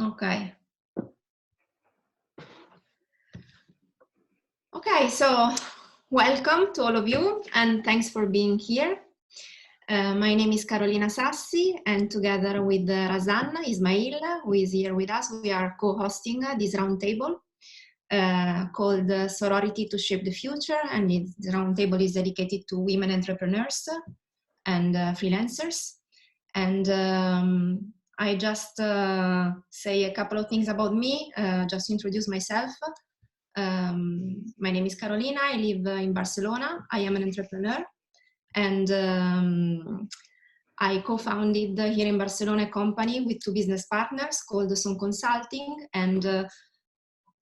Okay. Okay, so welcome to all of you and thanks for being here. My name is Carolina Sassi and together with Razan, Ismail, who is here with us, we are co-hosting this roundtable called Sorority to Shape the Future, and the roundtable is dedicated to women entrepreneurs and freelancers. And I just say a couple of things about me, just to introduce myself. My name is Carolina, I live in Barcelona, I am an entrepreneur, and I co-founded here in Barcelona a company with two business partners called Son Consulting, and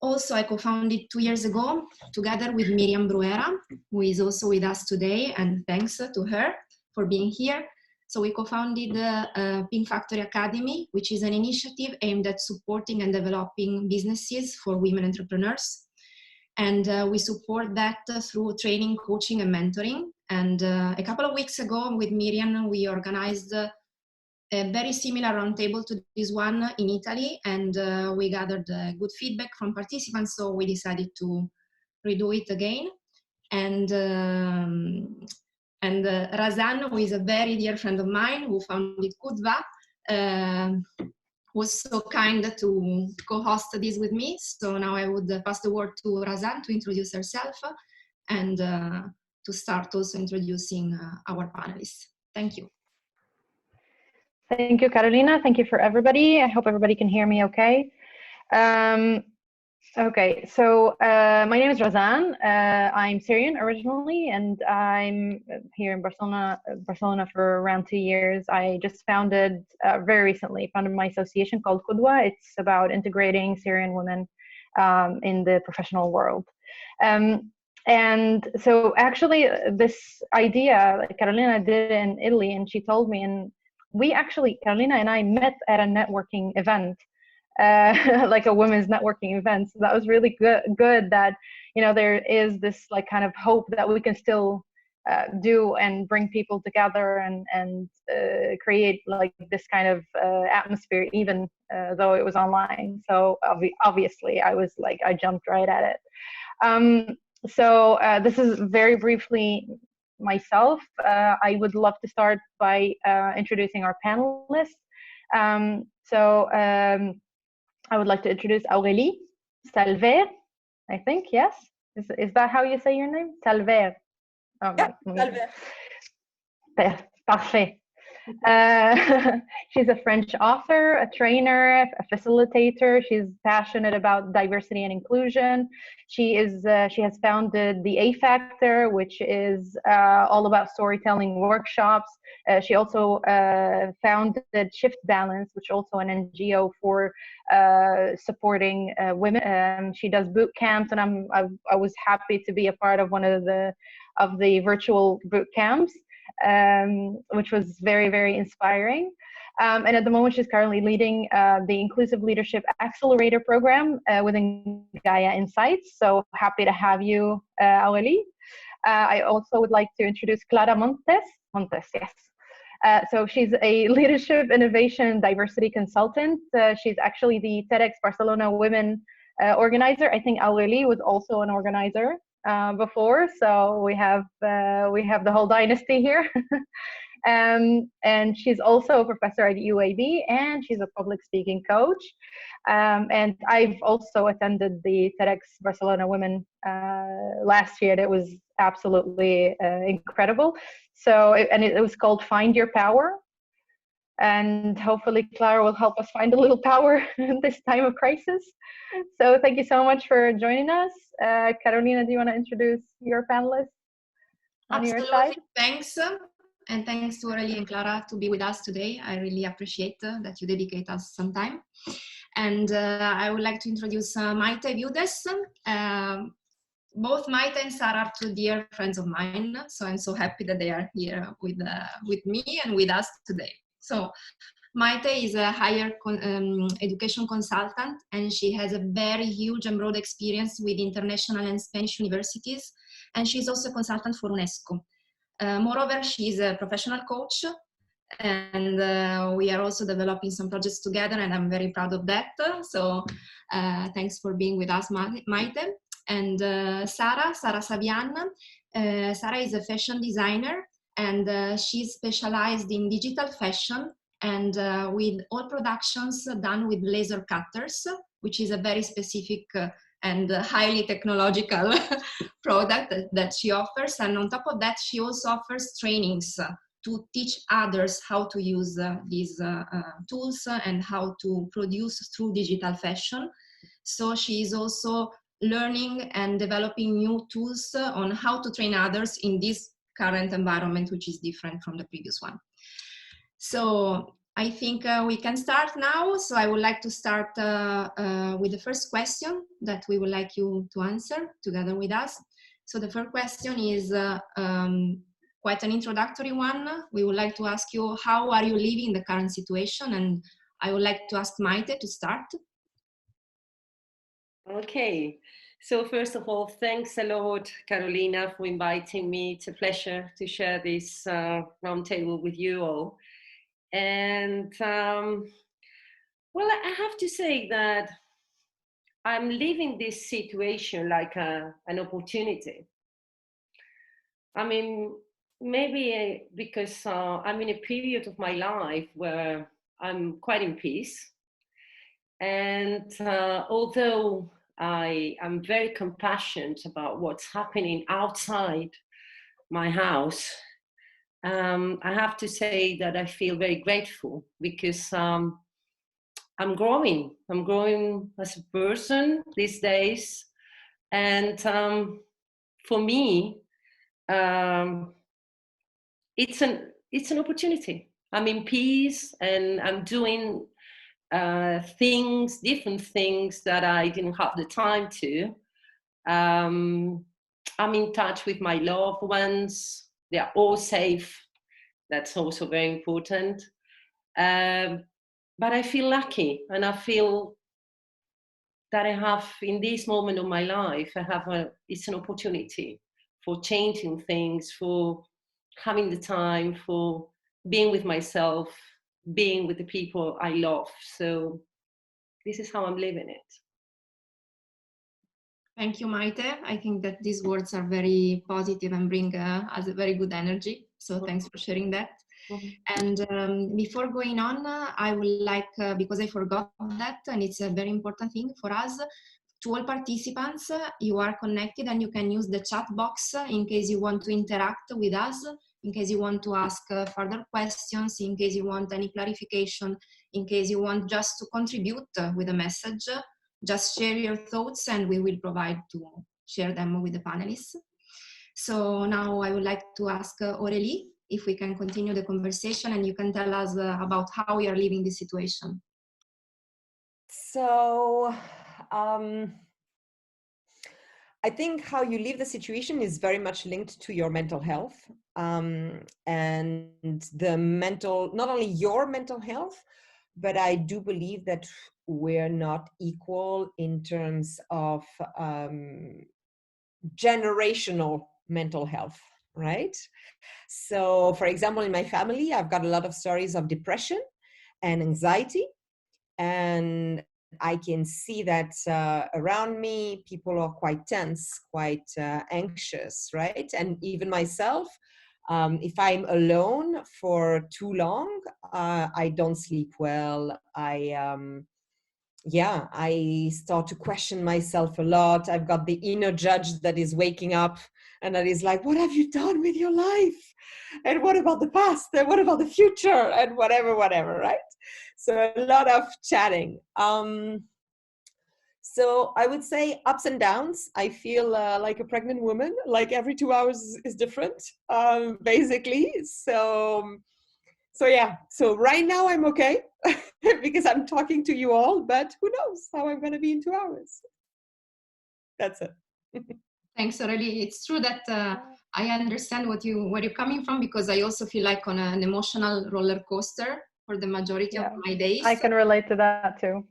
also I co-founded 2 years ago together with Miriam Bruera, who is also with us today, and thanks to her for being here. So we co-founded the Factory Academy, which is an initiative aimed at supporting and developing businesses for women entrepreneurs. And we support that through training, coaching, and mentoring. And a couple of weeks ago with Miriam, we organized a very similar roundtable to this one in Italy, and we gathered good feedback from participants, so we decided to redo it again. And Razan, who is a very dear friend of mine, who founded Kudwa, was so kind to co-host this with me. So now I would pass the word to Razan to introduce herself and to start also introducing our panelists. Thank you. Thank you, Carolina. Thank you for everybody. I hope everybody can hear me okay. Okay, so my name is Razan. I'm Syrian originally, and I'm here in Barcelona for around 2 years. I just founded, very recently, my association called Kudwa. It's about integrating Syrian women in the professional world. And so actually this idea, Carolina did in Italy, and she told me, and we actually, Carolina and I met at a networking event. Like a women's networking event. So that was really good that, you know, there is this like kind of hope that we can still do and bring people together and create like this kind of atmosphere, even though it was online. So obviously I was like, I jumped right at it. So this is very briefly myself. I would love to start by introducing our panelists. I would like to introduce Aurélie, SALVAIRE, I think, yes? Is that how you say your name? SALVAIRE. Oh, yeah, SALVAIRE. Parfait. She's a French author, a trainer, a facilitator. She's passionate about diversity and inclusion. She has founded the A Factor, which is all about storytelling workshops. She also founded Shiftbalance, which is also an NGO for supporting women. She does boot camps, and I was happy to be a part of one of the virtual boot camps. Which was very, very inspiring. And at the moment, she's currently leading the Inclusive Leadership Accelerator Program within Gaia Insights. So happy to have you, Aurélie. I also would like to introduce Clara Montes. Yes. So she's a leadership, innovation, diversity consultant. She's actually the TEDx Barcelona Women organizer. I think Aurélie was also an organizer before, so we have the whole dynasty here. And she's also a professor at UAB, and she's a public speaking coach. And I've also attended the TEDx Barcelona Women last year. That was absolutely incredible. So it was called Find Your Power. And hopefully Clara will help us find a little power in this time of crisis. So thank you so much for joining us. Carolina, do you want to introduce your panelists on your side? Thanks. And thanks to Aurélie and Clara to be with us today. I really appreciate that you dedicate us some time. And I would like to introduce Maite Viudes. Both Maite and Sara are two dear friends of mine. So I'm so happy that they are here with me and with us today. So Maite is a higher education consultant, and she has a very huge and broad experience with international and Spanish universities, and she's also a consultant for UNESCO. Moreover, she is a professional coach, and we are also developing some projects together, and I'm very proud of that. So thanks for being with us, Maite. And Sara Savian. Sara is a fashion designer, and she's specialized in digital fashion, and with all productions done with laser cutters, which is a very specific and highly technological product that she offers. And on top of that, she also offers trainings to teach others how to use these tools and how to produce through digital fashion. So she is also learning and developing new tools on how to train others in this current environment, which is different from the previous one. So I think we can start now. So I would like to start with the first question that we would like you to answer together with us. So the first question is quite an introductory one. We would like to ask you, how are you living the current situation? And I would like to ask Maite to start. Okay, so first of all, thanks a lot, Carolina, for inviting me. It's a pleasure to share this roundtable with you all. And well, I have to say that I'm living this situation like an opportunity. I mean, maybe because I'm in a period of my life where I'm quite in peace. And although I am very compassionate about what's happening outside my house, I have to say that I feel very grateful because I'm growing. I'm growing as a person these days. And for me, it's an opportunity. I'm in peace and I'm doing different things that I didn't have the time to. I'm in touch with my loved ones. They are all safe. That's also very important. But I feel lucky, and I feel that I have, in this moment of my life, it's an opportunity for changing things, for having the time, for being with myself, being with the people I love. So this is how I'm living it. Thank you, Maite. I think that these words are very positive and bring us a very good energy. So thanks for sharing that. And before going on, I would like, because I forgot that, and it's a very important thing for us, to all participants, you are connected and you can use the chat box in case you want to interact with us, in case you want to ask further questions, in case you want any clarification, in case you want just to contribute with a message. Just share your thoughts and we will provide to share them with the panelists. So now I would like to ask Aurélie if we can continue the conversation and you can tell us about how we are living this situation. So I think how you live the situation is very much linked to your mental health and the mental, not only your mental health, but I do believe that we're not equal in terms of generational mental health, right? So, for example, in my family, I've got a lot of stories of depression and anxiety, and I can see that around me, people are quite tense, quite anxious, right? And even myself, if I'm alone for too long, I don't sleep well. I start to question myself a lot. I've got the inner judge that is waking up and that is like, what have you done with your life? And what about the past? And what about the future? And whatever, right? So a lot of chatting. So I would say ups and downs. I feel like a pregnant woman, like every 2 hours is different, basically. So yeah, so right now I'm okay because I'm talking to you all, but who knows how I'm going to be in 2 hours. That's it. Thanks, Aurélie. It's true that I understand where you're coming from, because I also feel like on an emotional roller coaster for the majority of my days. I can relate to that too.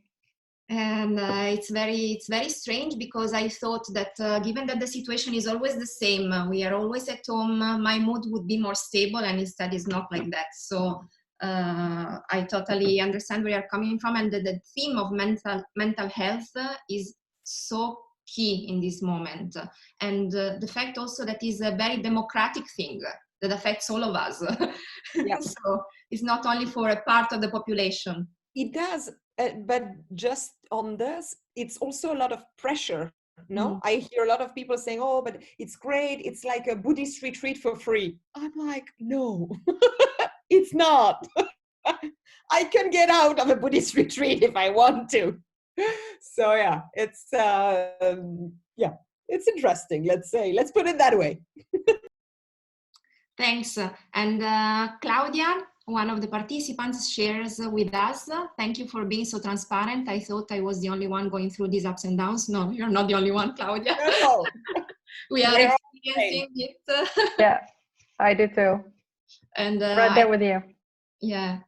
And it's very strange, because I thought that given that the situation is always the same, we are always at home, my mood would be more stable, and instead it's not like that. So I totally understand where you're coming from, and the theme of mental health is so key in this moment. And the fact also that is a very democratic thing that affects all of us. Yeah. So it's not only for a part of the population. It does, but just on this, it's also a lot of pressure. No, I hear a lot of people saying, "Oh, but it's great. It's like a Buddhist retreat for free." I'm like, no, it's not. I can get out of a Buddhist retreat if I want to. So yeah, it's it's interesting. Let's put it that way. Thanks. And Claudia, one of the participants, shares with us. Thank you for being so transparent. I thought I was the only one going through these ups and downs. No, you're not the only one, Claudia. No. We are experiencing it. Yeah, I do too. And right there with you. Yeah.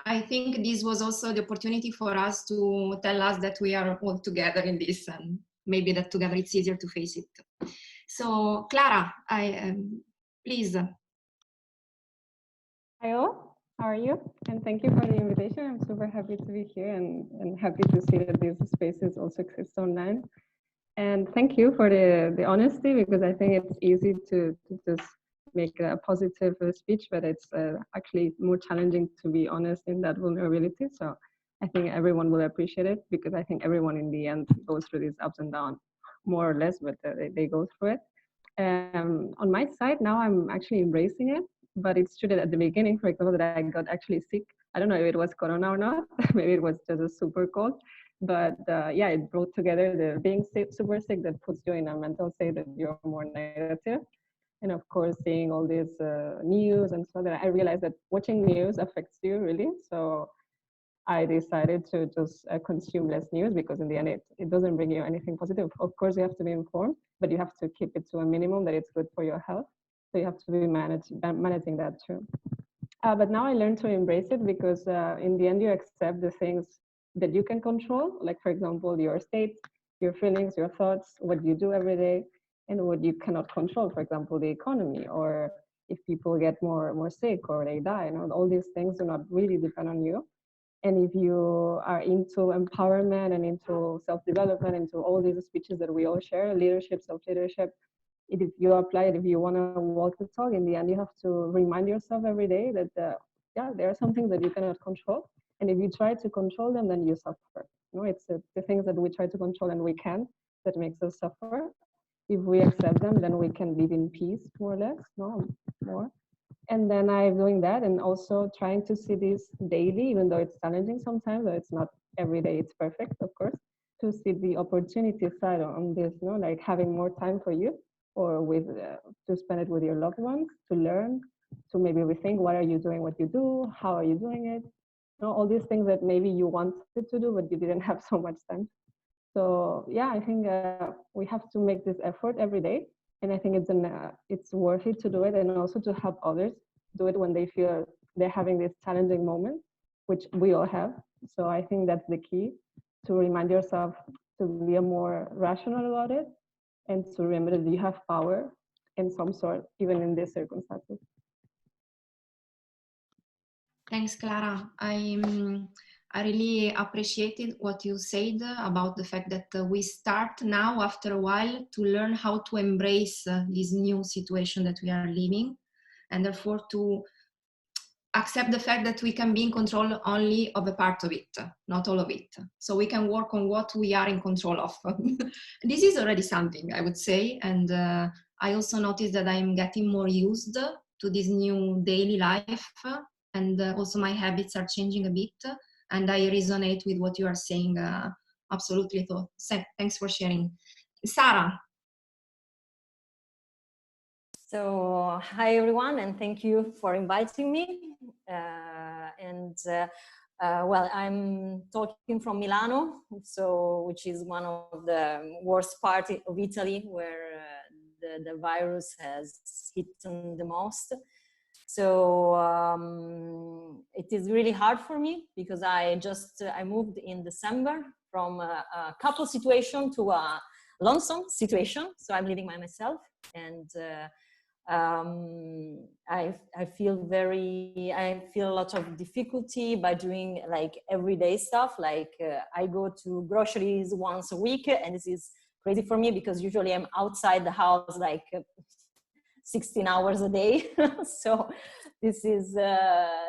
I think this was also the opportunity for us to tell us that we are all together in this, and maybe that together it's easier to face it. So, Clara, please. Hi all, how are you? And thank you for the invitation. I'm super happy to be here and happy to see that these spaces also exist online. And thank you for the honesty, because I think it's easy to just make a positive speech, but it's actually more challenging to be honest in that vulnerability. So I think everyone will appreciate it, because I think everyone in the end goes through these ups and downs, more or less, but they go through it. On my side, now I'm actually embracing it, but it's true that at the beginning, for example, that I got actually sick. I don't know if it was Corona or not, maybe it was just a super cold. But yeah, it brought together the being sick, super sick, that puts you in a mental state that you're more negative. And of course, seeing all this news and so that I realized that watching news affects you really. So I decided to just consume less news, because in the end, it doesn't bring you anything positive. Of course, you have to be informed, but you have to keep it to a minimum that it's good for your health. So you have to be managing that too. But now I learned to embrace it, because in the end, you accept the things that you can control, like for example, your state, your feelings, your thoughts, what you do every day, and what you cannot control, for example, the economy, or if people get more sick or they die. You know, all these things do not really depend on you. And if you are into empowerment and into self-development, into all these speeches that we all share, leadership, self-leadership, if you apply it, if you want to walk the talk, in the end, you have to remind yourself every day that, yeah, there are some things that you cannot control. And if you try to control them, then you suffer. You know, it's the things that we try to control and we can't, that makes us suffer. If we accept them, then we can live in peace, more or less, no more. And then I'm doing that, and also trying to see this daily, even though it's challenging sometimes, though it's not every day it's perfect, of course, to see the opportunity side on this, you know, like having more time for you, or with to spend it with your loved ones, to learn, to maybe rethink what are you doing, what you do, how are you doing it, you know, all these things that maybe you wanted to do, but you didn't have so much time. So yeah, I think we have to make this effort every day. And I think it's worth it to do it, and also to help others do it when they feel they're having this challenging moment, which we all have. So I think that's the key, to remind yourself to be more rational about it, and to remember that you have power in some sort, even in these circumstances. Thanks, Clara. I really appreciated what you said about the fact that we start now, after a while, to learn how to embrace this new situation that we are living, and therefore to accept the fact that we can be in control only of a part of it, not all of it. So we can work on what we are in control of. This is already something, I would say. And I also noticed that I'm getting more used to this new daily life, and also my habits are changing a bit. And I resonate with what you are saying, absolutely. So thanks for sharing. Sara. So, hi everyone, and thank you for inviting me. Well, I'm talking from Milano, which is one of the worst parts of Italy, where the virus has hit the most. So it is really hard for me, because I moved in December from a couple situation to a lonesome situation. So I'm living by myself, and I feel a lot of difficulty by doing like everyday stuff. Like I go to groceries once a week, and this is crazy for me because usually I'm outside the house like 16 hours a day. So this is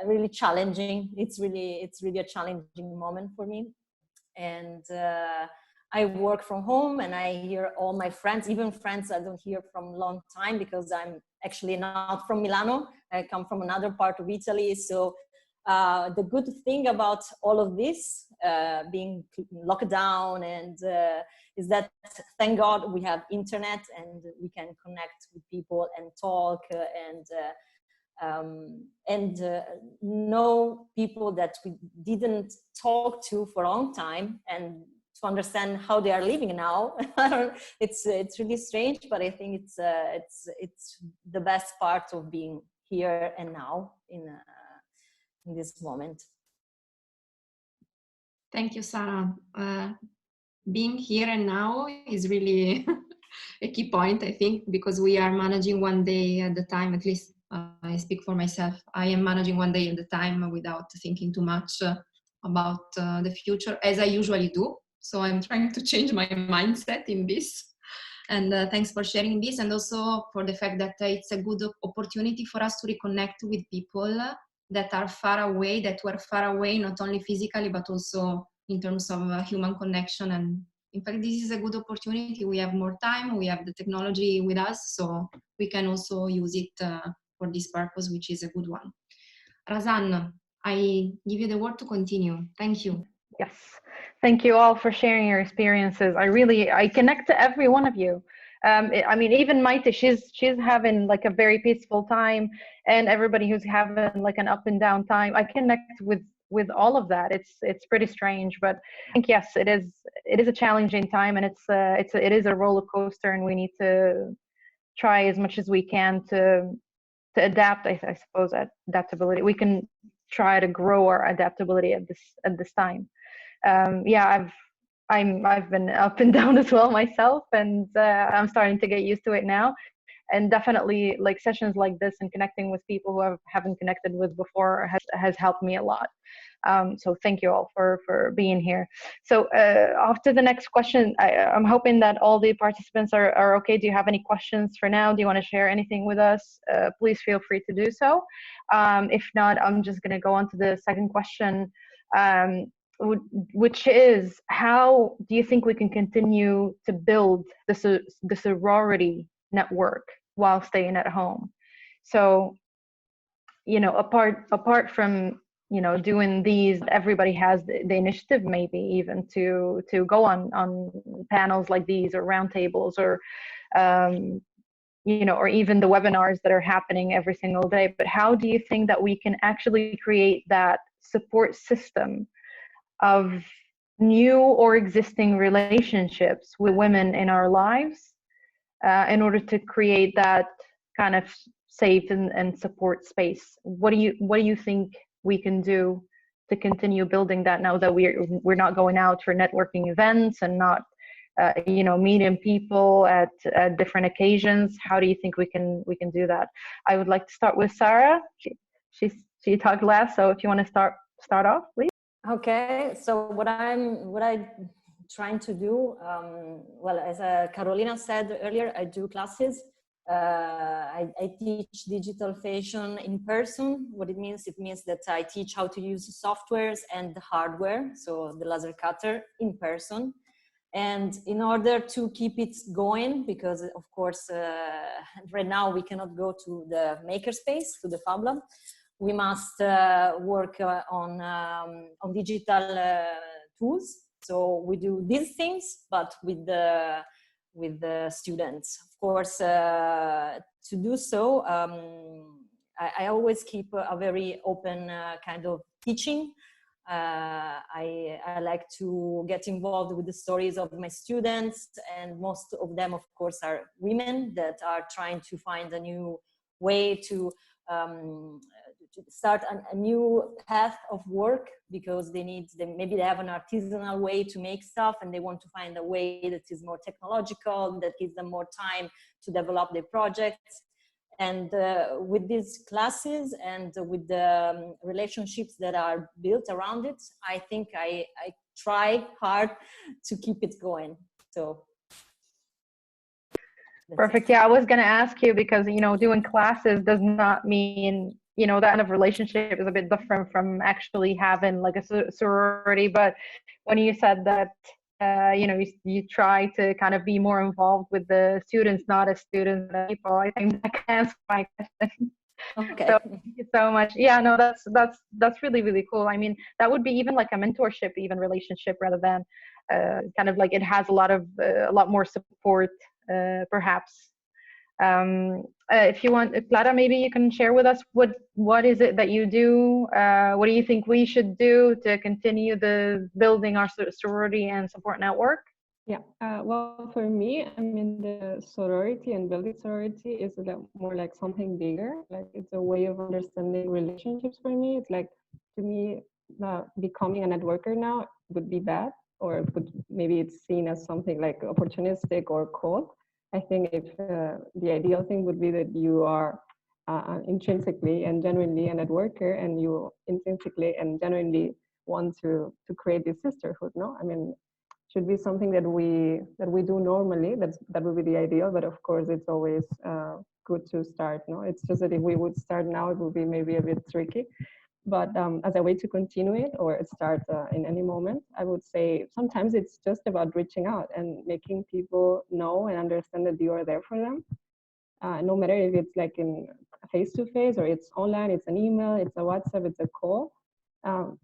really challenging. It's really a challenging moment for me. And I work from home, and I hear all my friends, even friends I don't hear from a long time, because I'm actually not from Milano. I come from another part of Italy. So the good thing about all of this being locked down and is that, thank God, we have internet and we can connect with people and talk and know people that we didn't talk to for a long time, and to understand how they are living now. It's really strange, but I think it's the best part of being here and now in this moment. Thank you, Sara. Being here and now is really a key point, I think, because we are managing one day at a time. At least I speak for myself. I am managing one day at a time without thinking too much about the future, as I usually do. So I'm trying to change my mindset in this. And thanks for sharing this, and also for the fact that it's a good opportunity for us to reconnect with people that are far away, that were far away, not only physically, but also in terms of human connection. And in fact, this is a good opportunity. We have more time, we have the technology with us, so we can also use it for this purpose, which is a good one. Razan, I give you the word to continue. Thank you. Yes. Thank you all for sharing your experiences. I connect to every one of you. I mean, even Maite, she's having like a very peaceful time, and everybody who's having like an up and down time. I connect with all of that. It's pretty strange, but I think yes, it is a challenging time, and it is a roller coaster, and we need to try as much as we can to adapt. I suppose adaptability. We can try to grow our adaptability at this time. Yeah, I've been up and down as well myself, and I'm starting to get used to it now. And definitely, like sessions like this and connecting with people who I haven't connected with before has helped me a lot. So thank you all for being here. So off to the next question. I'm hoping that all the participants are okay. Do you have any questions for now? Do you want to share anything with us? Please feel free to do so. If not, I'm just going to go on to the second question. Which is, how do you think we can continue to build the sorority network while staying at home? So, you know, apart from, you know, doing these, everybody has the initiative, maybe even to go on panels like these, or roundtables, or you know, or even the webinars that are happening every single day. But how do you think that we can actually create that support system of new or existing relationships with women in our lives in order to create that kind of safe and support space? What do you think we can do to continue building that now that we're not going out for networking events and not you know, meeting people at different occasions? How do you think we can do that? I would like to start with Sara. She talked last, so if you want to start off, please. Okay, so what I'm trying to do, well, as Carolina said earlier, I do classes. I teach digital fashion in person. What it means that I teach how to use softwares and the hardware, so the laser cutter, in person. And in order to keep it going, because of course right now we cannot go to the makerspace, to the Fab Lab, we must work on digital tools. So we do these things, but with the students. Of course, to do so, I always keep a very open kind of teaching. I like to get involved with the stories of my students, and most of them, of course, are women that are trying to find a new way to start a new path of work, because maybe they have an artisanal way to make stuff, and they want to find a way that is more technological, that gives them more time to develop their projects. And with these classes and with the relationships that are built around it, I think I try hard to keep it going. So perfect. Yeah, I was going to ask you because, you know, doing classes does not mean, you know, that kind of relationship is a bit different from actually having like a sorority. But when you said that, you know, you try to kind of be more involved with the students, not as students, but people, I think that can answer my question. okay. So thank you so much. Yeah, no, that's really, really cool. I mean, that would be even like a mentorship, even relationship, rather than kind of like it has a lot more support, perhaps. If you want, Clara, maybe you can share with us what is it that you do? What do you think we should do to continue the building our sorority and support network? Yeah, well, for me, I mean, the sorority and building sorority is more like something bigger. Like it's a way of understanding relationships for me. It's like, to me, becoming a networker now would be bad, or maybe it's seen as something like opportunistic or cold. I think if the ideal thing would be that you are intrinsically and genuinely a networker, and you intrinsically and genuinely want to create this sisterhood. No, I mean, should be something that we do normally. That would be the ideal, but of course it's always good to start. No, it's just that if we would start now, it would be maybe a bit tricky. But as a way to continue it or start in any moment, I would say sometimes it's just about reaching out and making people know and understand that you are there for them. No matter if it's like in face-to-face or it's online, it's an email, it's a WhatsApp, it's a call.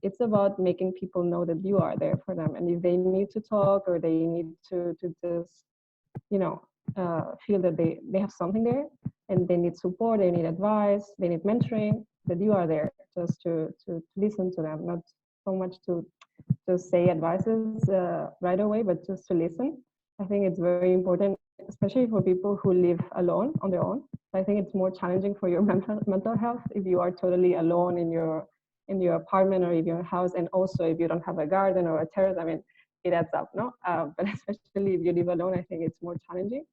It's about making people know that you are there for them. And if they need to talk or they need to just, you know, feel that they have something there and they need support, they need advice, they need mentoring, that you are there just to listen to them, not so much to just say advices right away, but just to listen. I think it's very important, especially for people who live alone on their own. I think it's more challenging for your mental health if you are totally alone in your apartment or in your house, and also if you don't have a garden or a terrace. I mean, it adds up, no? But especially if you live alone, I think it's more challenging.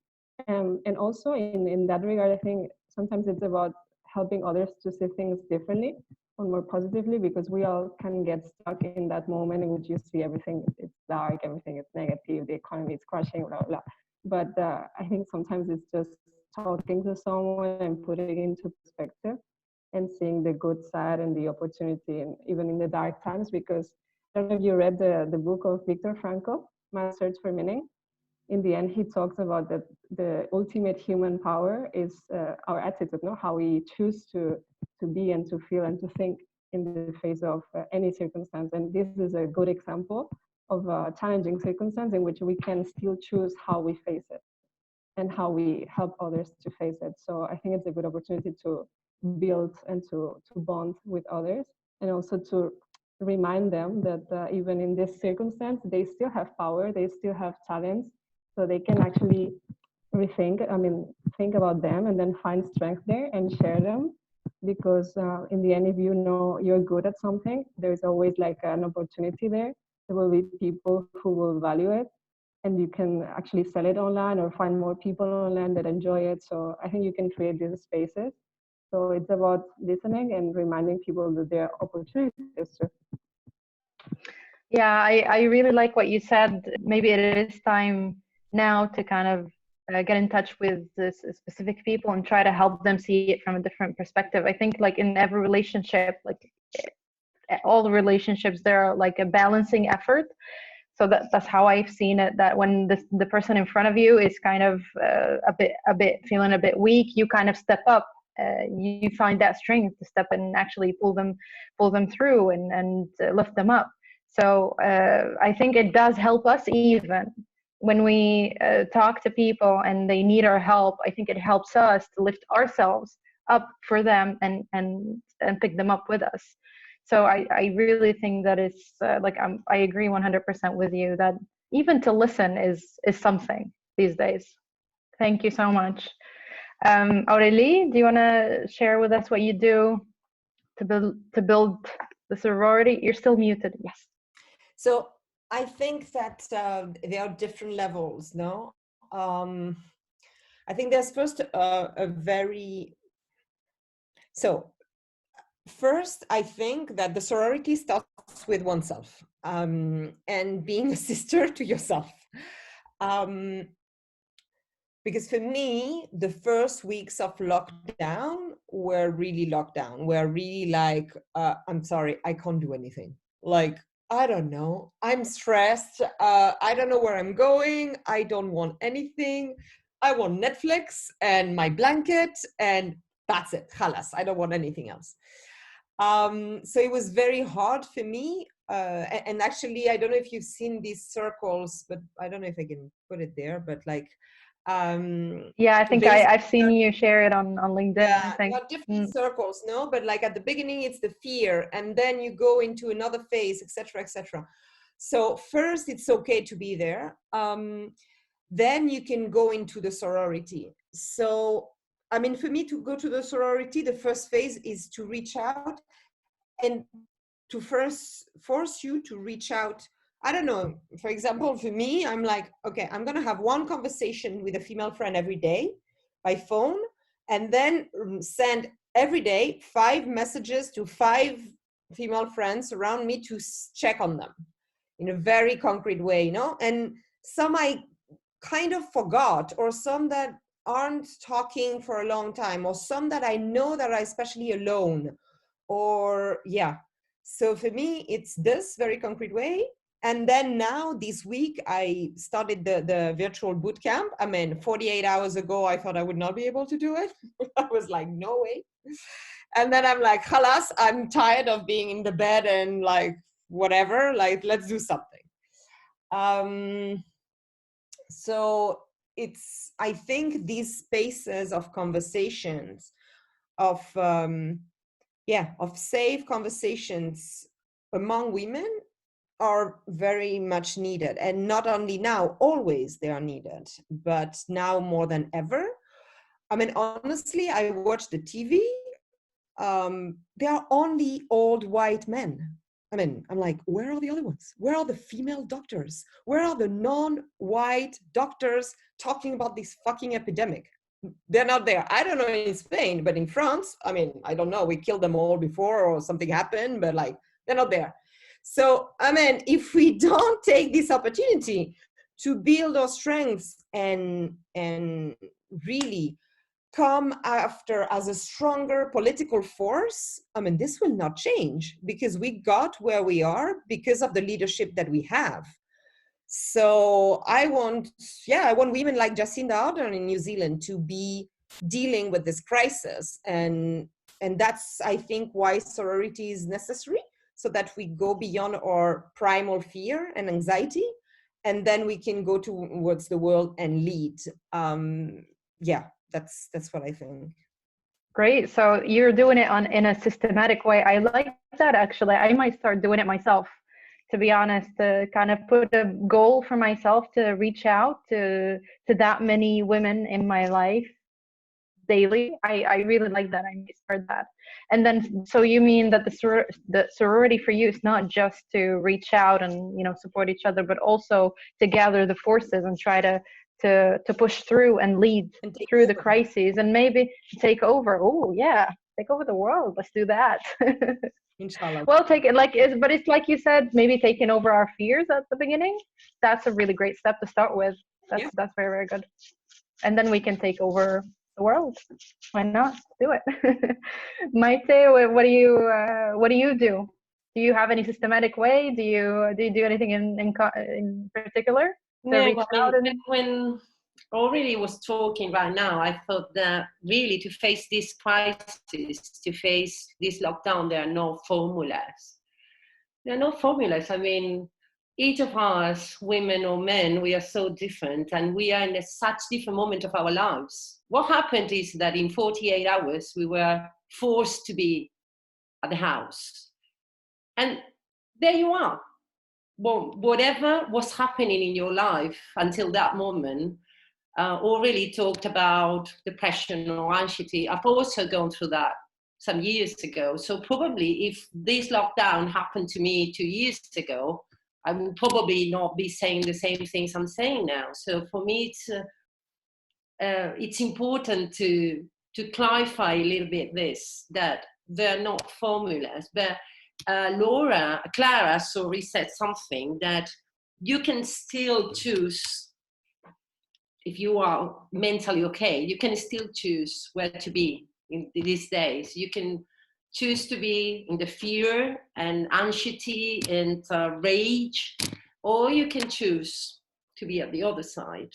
And also in that regard, I think sometimes it's about helping others to see things differently or more positively, because we all can get stuck in that moment in which you see everything is dark, everything is negative, the economy is crashing, blah, blah. But I think sometimes it's just talking to someone and putting it into perspective and seeing the good side and the opportunity, and even in the dark times. Because I don't know if you read the book of Viktor Frankl, Man's Search for Meaning. In the end, he talks about that the ultimate human power is our attitude, no? How we choose to be and to feel and to think in the face of any circumstance. And this is a good example of a challenging circumstance in which we can still choose how we face it and how we help others to face it. So I think it's a good opportunity to build and to bond with others, and also to remind them that even in this circumstance, they still have power, they still have talents, so they can actually think about them and then find strength there and share them. Because in the end, if you know you're good at something, there's always like an opportunity there. There will be people who will value it, and you can actually sell it online or find more people online that enjoy it. So I think you can create these spaces. So it's about listening and reminding people that there are opportunities too. Yeah, I really like what you said. Maybe it is time now to kind of get in touch with this specific people and try to help them see it from a different perspective. I think like in every relationship, like all the relationships, there are like a balancing effort. So that's how I've seen it, that when the person in front of you is kind of a bit feeling a bit weak, you kind of step up. You find that strength to step and actually pull them through and lift them up. So I think it does help us even when we talk to people and they need our help. I think it helps us to lift ourselves up for them and pick them up with us. So I really think that it's I agree 100% with you that even to listen is something these days. Thank you so much. Aurélie, do you want to share with us what you do to build the sorority? You're still muted. Yes. So I think that there are different levels, no? I think there's first a very So first, I think that the sorority starts with oneself, and being a sister to yourself. Because for me, the first weeks of lockdown were really lockdown, were really like, I'm sorry, I can't do anything. Like, I don't know, I'm stressed. I don't know where I'm going. I don't want anything. I want Netflix and my blanket, and that's it. Khalas, I don't want anything else. So it was very hard for me. And actually, I don't know if you've seen these circles, but I don't know if I can put it there, but like, yeah, I think I've seen you share it on LinkedIn. Yeah, I think different circles, no, but like at the beginning it's the fear, and then you go into another phase, etc., etc. So first it's okay to be there, then you can go into the sorority. So I mean, for me to go to the sorority, the first phase is to reach out, and to first force you to reach out. I don't know, for example, for me, I'm like, okay, I'm gonna have one conversation with a female friend every day by phone, and then send every day 5 messages to 5 female friends around me to check on them in a very concrete way, you know? And some I kind of forgot, or some that aren't talking for a long time, or some that I know that are especially alone, or yeah. So for me, it's this very concrete way. And then now this week, I started the virtual boot camp. I mean, 48 hours ago, I thought I would not be able to do it. I was like, no way. And then I'm like, halas, I'm tired of being in the bed and like, whatever, like, let's do something. So it's, I think these spaces of conversations, of, of safe conversations among women are very much needed. And not only now, always they are needed, but now more than ever. I mean, honestly, I watch the TV. They are only old white men. I mean, I'm like, where are the other ones? Where are the female doctors? Where are the non-white doctors talking about this fucking epidemic? They're not there. I don't know in Spain, but in France, I mean, I don't know, we killed them all before or something happened, but like, they're not there. So, I mean, if we don't take this opportunity to build our strengths and really come after as a stronger political force, I mean, this will not change, because we got where we are because of the leadership that we have. So I want women like Jacinda Ardern in New Zealand to be dealing with this crisis. And that's, I think, why sorority is necessary, so that we go beyond our primal fear and anxiety, and then we can go towards the world and lead. That's what I think. Great. So you're doing it in a systematic way. I like that, actually. I might start doing it myself, to be honest, to kind of put a goal for myself to reach out to that many women in my life daily. I really like that. I may start that. And then, so you mean that the sorority for you is not just to reach out and, you know, support each other, but also to gather the forces and try to push through and lead through the crises, and maybe take over. Oh yeah, take over the world. Let's do that. Inshallah. Well, but it's like you said, maybe taking over our fears at the beginning. That's a really great step to start with. That's very, very good. And then we can take over the world. Why not? Do it. Maite, what do you do? Do you have any systematic way? Do you do anything in particular? Yeah, when Aurélie was talking right now, I thought that really to face this crisis, to face this lockdown, there are no formulas. There are no formulas. I mean, each of us, women or men, we are so different, and we are in such different moment of our lives. What happened is that in 48 hours, we were forced to be at the house. And there you are. Well, whatever was happening in your life until that moment, Aurélie talked about depression or anxiety. I've also gone through that some years ago. So probably if this lockdown happened to me 2 years ago, I would probably not be saying the same things I'm saying now. So for me, it's important to to clarify a little bit this, that they're not formulas, but Clara, said something that you can still choose. If you are mentally okay, you can still choose where to be in these days. You can choose to be in the fear and anxiety and rage, or you can choose to be at the other side.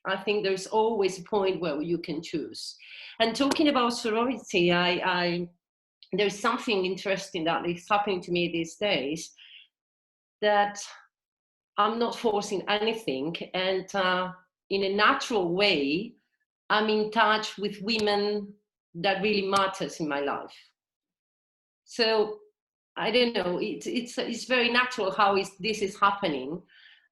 I think there's always a point where you can choose. And talking about sorority, there's something interesting that is happening to me these days, that I'm not forcing anything, and in a natural way, I'm in touch with women that really matters in my life. So I don't know, it's very natural how this is happening.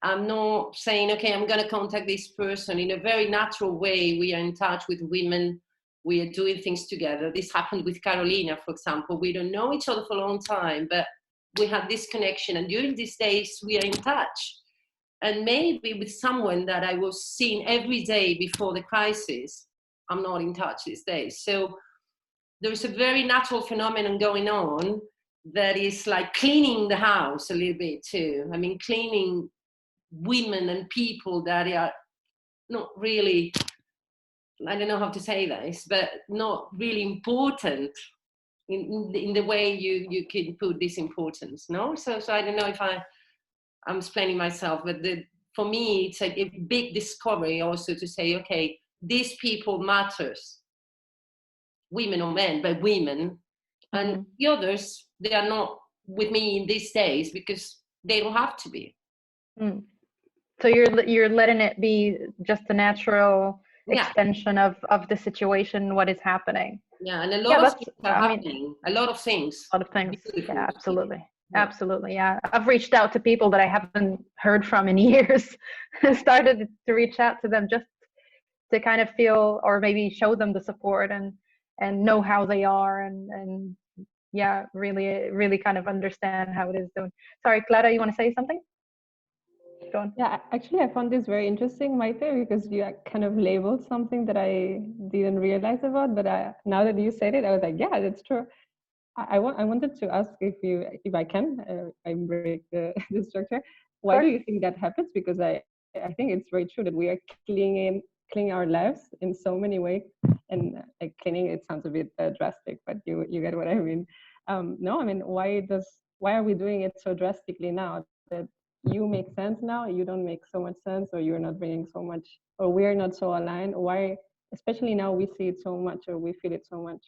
I'm not saying, okay, I'm going to contact this person. In a very natural way, we are in touch with women. We are doing things together. This happened with Carolina, for example. We don't know each other for a long time, but we have this connection. And during these days, we are in touch. And maybe with someone that I was seeing every day before the crisis, I'm not in touch these days. So there's a very natural phenomenon going on that is like cleaning the house a little bit too. I mean, cleaning women and people that are not really, I don't know how to say this, but not really important in the way you can put this importance, no? So I don't know if I'm explaining myself, but for me, it's like a big discovery also to say, okay, these people matters, women or men, but women, and the others, they are not with me in these days because they don't have to be. So you're letting it be just a natural extension of the situation, what is happening. Yeah, and a lot of things are happening. A lot of things. A lot of things. Beautiful. Yeah, absolutely. Yeah. Absolutely. Yeah. I've reached out to people that I haven't heard from in years. Started to reach out to them just to kind of feel, or maybe show them the support and know how they are and yeah, really kind of understand how it is doing. Sorry, Clara, you want to say something? Go on. Yeah, actually, I found this very interesting, Maite, because you kind of labeled something that I didn't realize about, but now that you said it, I was like, yeah, that's true. I wanted to ask if I can, I break the structure. Why do you think that happens? Because I think it's very true that we are cleaning our lives in so many ways, and like cleaning, it sounds a bit drastic, but you get what I mean. No, I mean, why are we doing it so drastically now? That you make sense now, you don't make so much sense, or you're not bringing so much, or we're not so aligned. Why, especially now, we see it so much, or we feel it so much?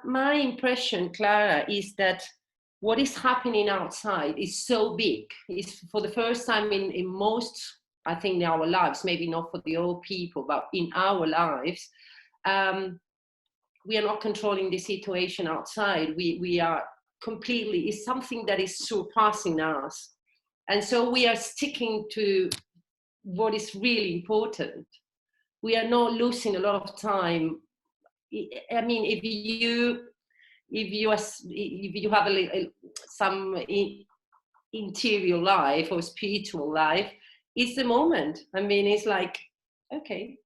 My impression, Clara, is that what is happening outside is so big. It's for the first time in most, I think, in our lives, maybe not for the old people, but in our lives, we are not controlling the situation outside. We are completely, it's something that is surpassing us. And so we are sticking to what is really important. We are not losing a lot of time. I mean, if you have some interior life or spiritual life, it's the moment. I mean, it's like, okay,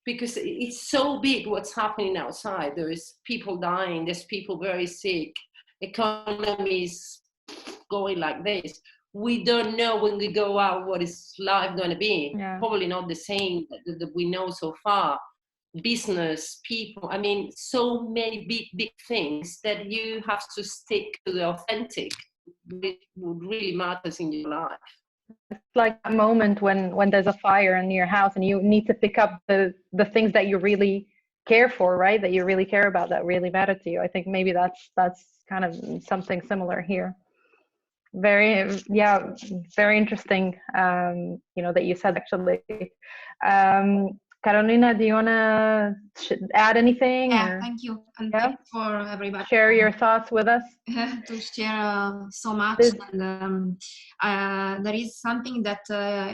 because it's so big what's happening outside. There's people dying, there's people very sick, economies going like this. We don't know when we go out what is life going to be. Yeah. Probably not the same that we know so far. Business, people, I mean, so many big things that you have to stick to the authentic, which would really matters in your life. It's like a moment when there's a fire in your house and you need to pick up the things that you really care for, right? That you really care about, that really matter to you. I think maybe that's kind of something similar here. Very interesting, that you said, actually. Carolina, do you want to add anything? Yeah, thank you. And thanks for everybody. Share your thoughts with us. To share so much. And there is something that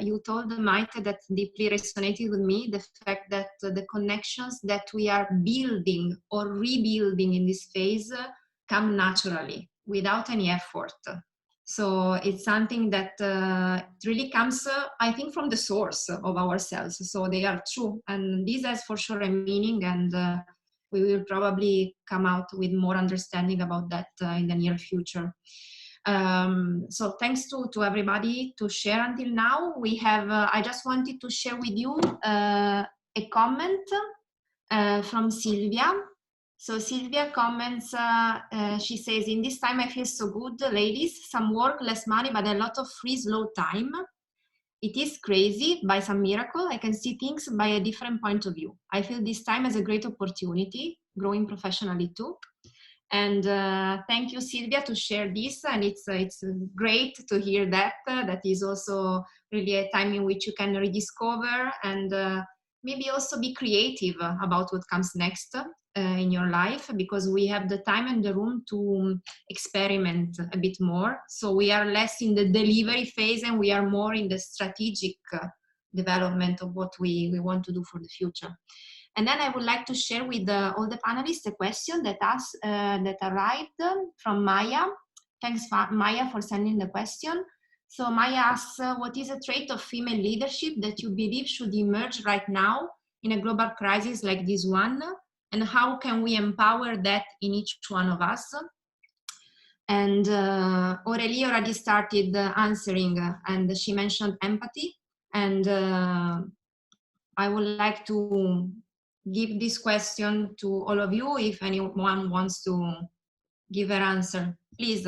you told, Maite, that deeply resonated with me, the fact that the connections that we are building or rebuilding in this phase come naturally, without any effort. So it's something that really comes, I think, from the source of ourselves. So they are true. And this has for sure a meaning, and we will probably come out with more understanding about that in the near future. So thanks to everybody to share until now. We have, I just wanted to share with you a comment from Sylvia. So Sylvia comments, she says, in this time I feel so good, ladies, some work, less money, but a lot of free, slow time. It is crazy, by some miracle, I can see things by a different point of view. I feel this time as a great opportunity, growing professionally too. And thank you, Sylvia, to share this. And it's great to hear that. That is also really a time in which you can rediscover and maybe also be creative about what comes next in your life, because we have the time and the room to experiment a bit more. So we are less in the delivery phase and we are more in the strategic development of what we want to do for the future. And then I would like to share with all the panelists a question that arrived from Maya. Thanks, Maya, for sending the question. So Maya asks, what is a trait of female leadership that you believe should emerge right now in a global crisis like this one? And how can we empower that in each one of us? And Aurélie already started answering, and she mentioned empathy. And I would like to give this question to all of you if anyone wants to give an answer. Please.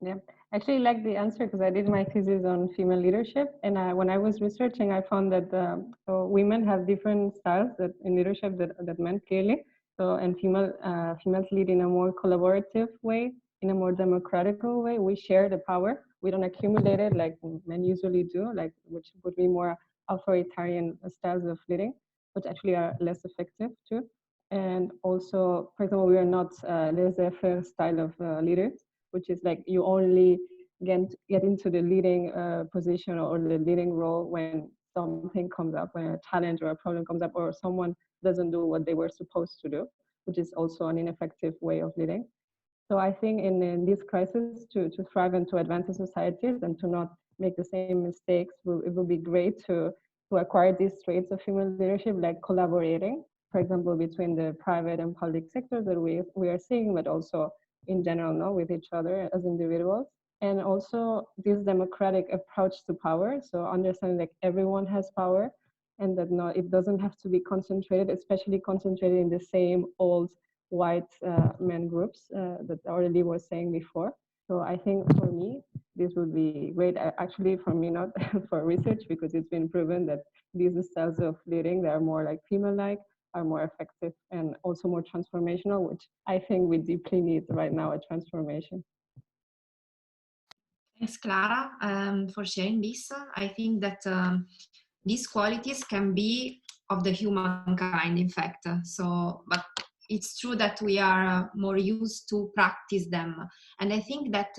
Yeah, I actually like the answer because I did my thesis on female leadership, and when I was researching, I found that women have different styles in leadership that men clearly. So, and females lead in a more collaborative way, in a more democratical way. We share the power. We don't accumulate it like men usually do, like which would be more authoritarian styles of leading, which actually are less effective too. And also, for example, we are not laissez-faire style of leaders, which is like you only get into the leading position or the leading role when something comes up, when a challenge or a problem comes up, or someone doesn't do what they were supposed to do, which is also an ineffective way of leading. So I think in this crisis, to thrive and to advance in societies and to not make the same mistakes, it will be great to acquire these traits of female leadership, like collaborating, for example, between the private and public sectors that we are seeing, but also in general, no, with each other as individuals. And also this democratic approach to power. So understanding that everyone has power and that it doesn't have to be concentrated, especially concentrated in the same old white men groups that Aurélie was saying before. So I think for me, this would be great. Actually, for me, not for research, because it's been proven that these styles of leading, they are more like female-like, are more effective and also more transformational, which I think we deeply need right now, a transformation. Thanks, Clara, for sharing this. I think that these qualities can be of the humankind, in fact. So, but it's true that we are more used to practice them. And I think that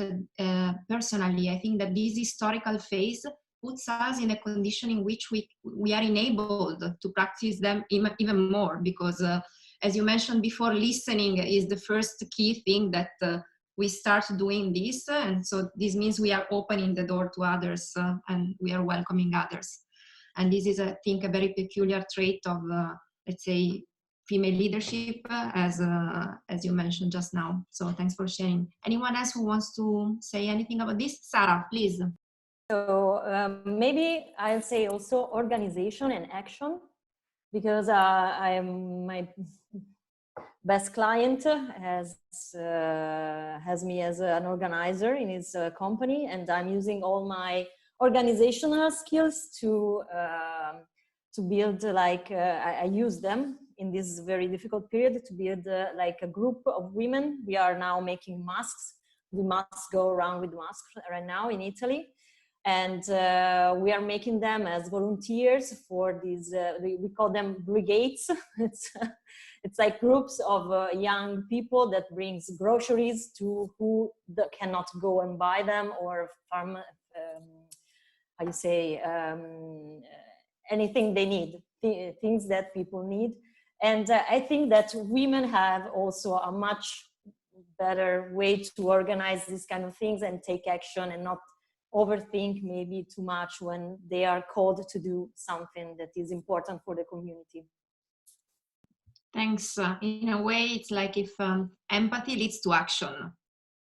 personally, I think that this historical phase puts us in a condition in which we are enabled to practice them even more, because as you mentioned before, listening is the first key thing that we start doing this. And so this means we are opening the door to others and we are welcoming others. And this is, I think, a very peculiar trait of, let's say, female leadership, as you mentioned just now. So thanks for sharing. Anyone else who wants to say anything about this? Sara, please. So maybe I'll say also organization and action, because my best client has me as an organizer in his company, and I'm using all my organizational skills to build, like I use them in this very difficult period to build like a group of women. We are now making masks. We must go around with masks right now in Italy. And we are making them as volunteers for these, we call them brigades. It's like groups of young people that brings groceries to who cannot go and buy them, or farm, how you say, anything they need, things that people need. And I think that women have also a much better way to organize these kind of things and take action and not overthink maybe too much when they are called to do something that is important for the community. Thanks. In a way, it's like if empathy leads to action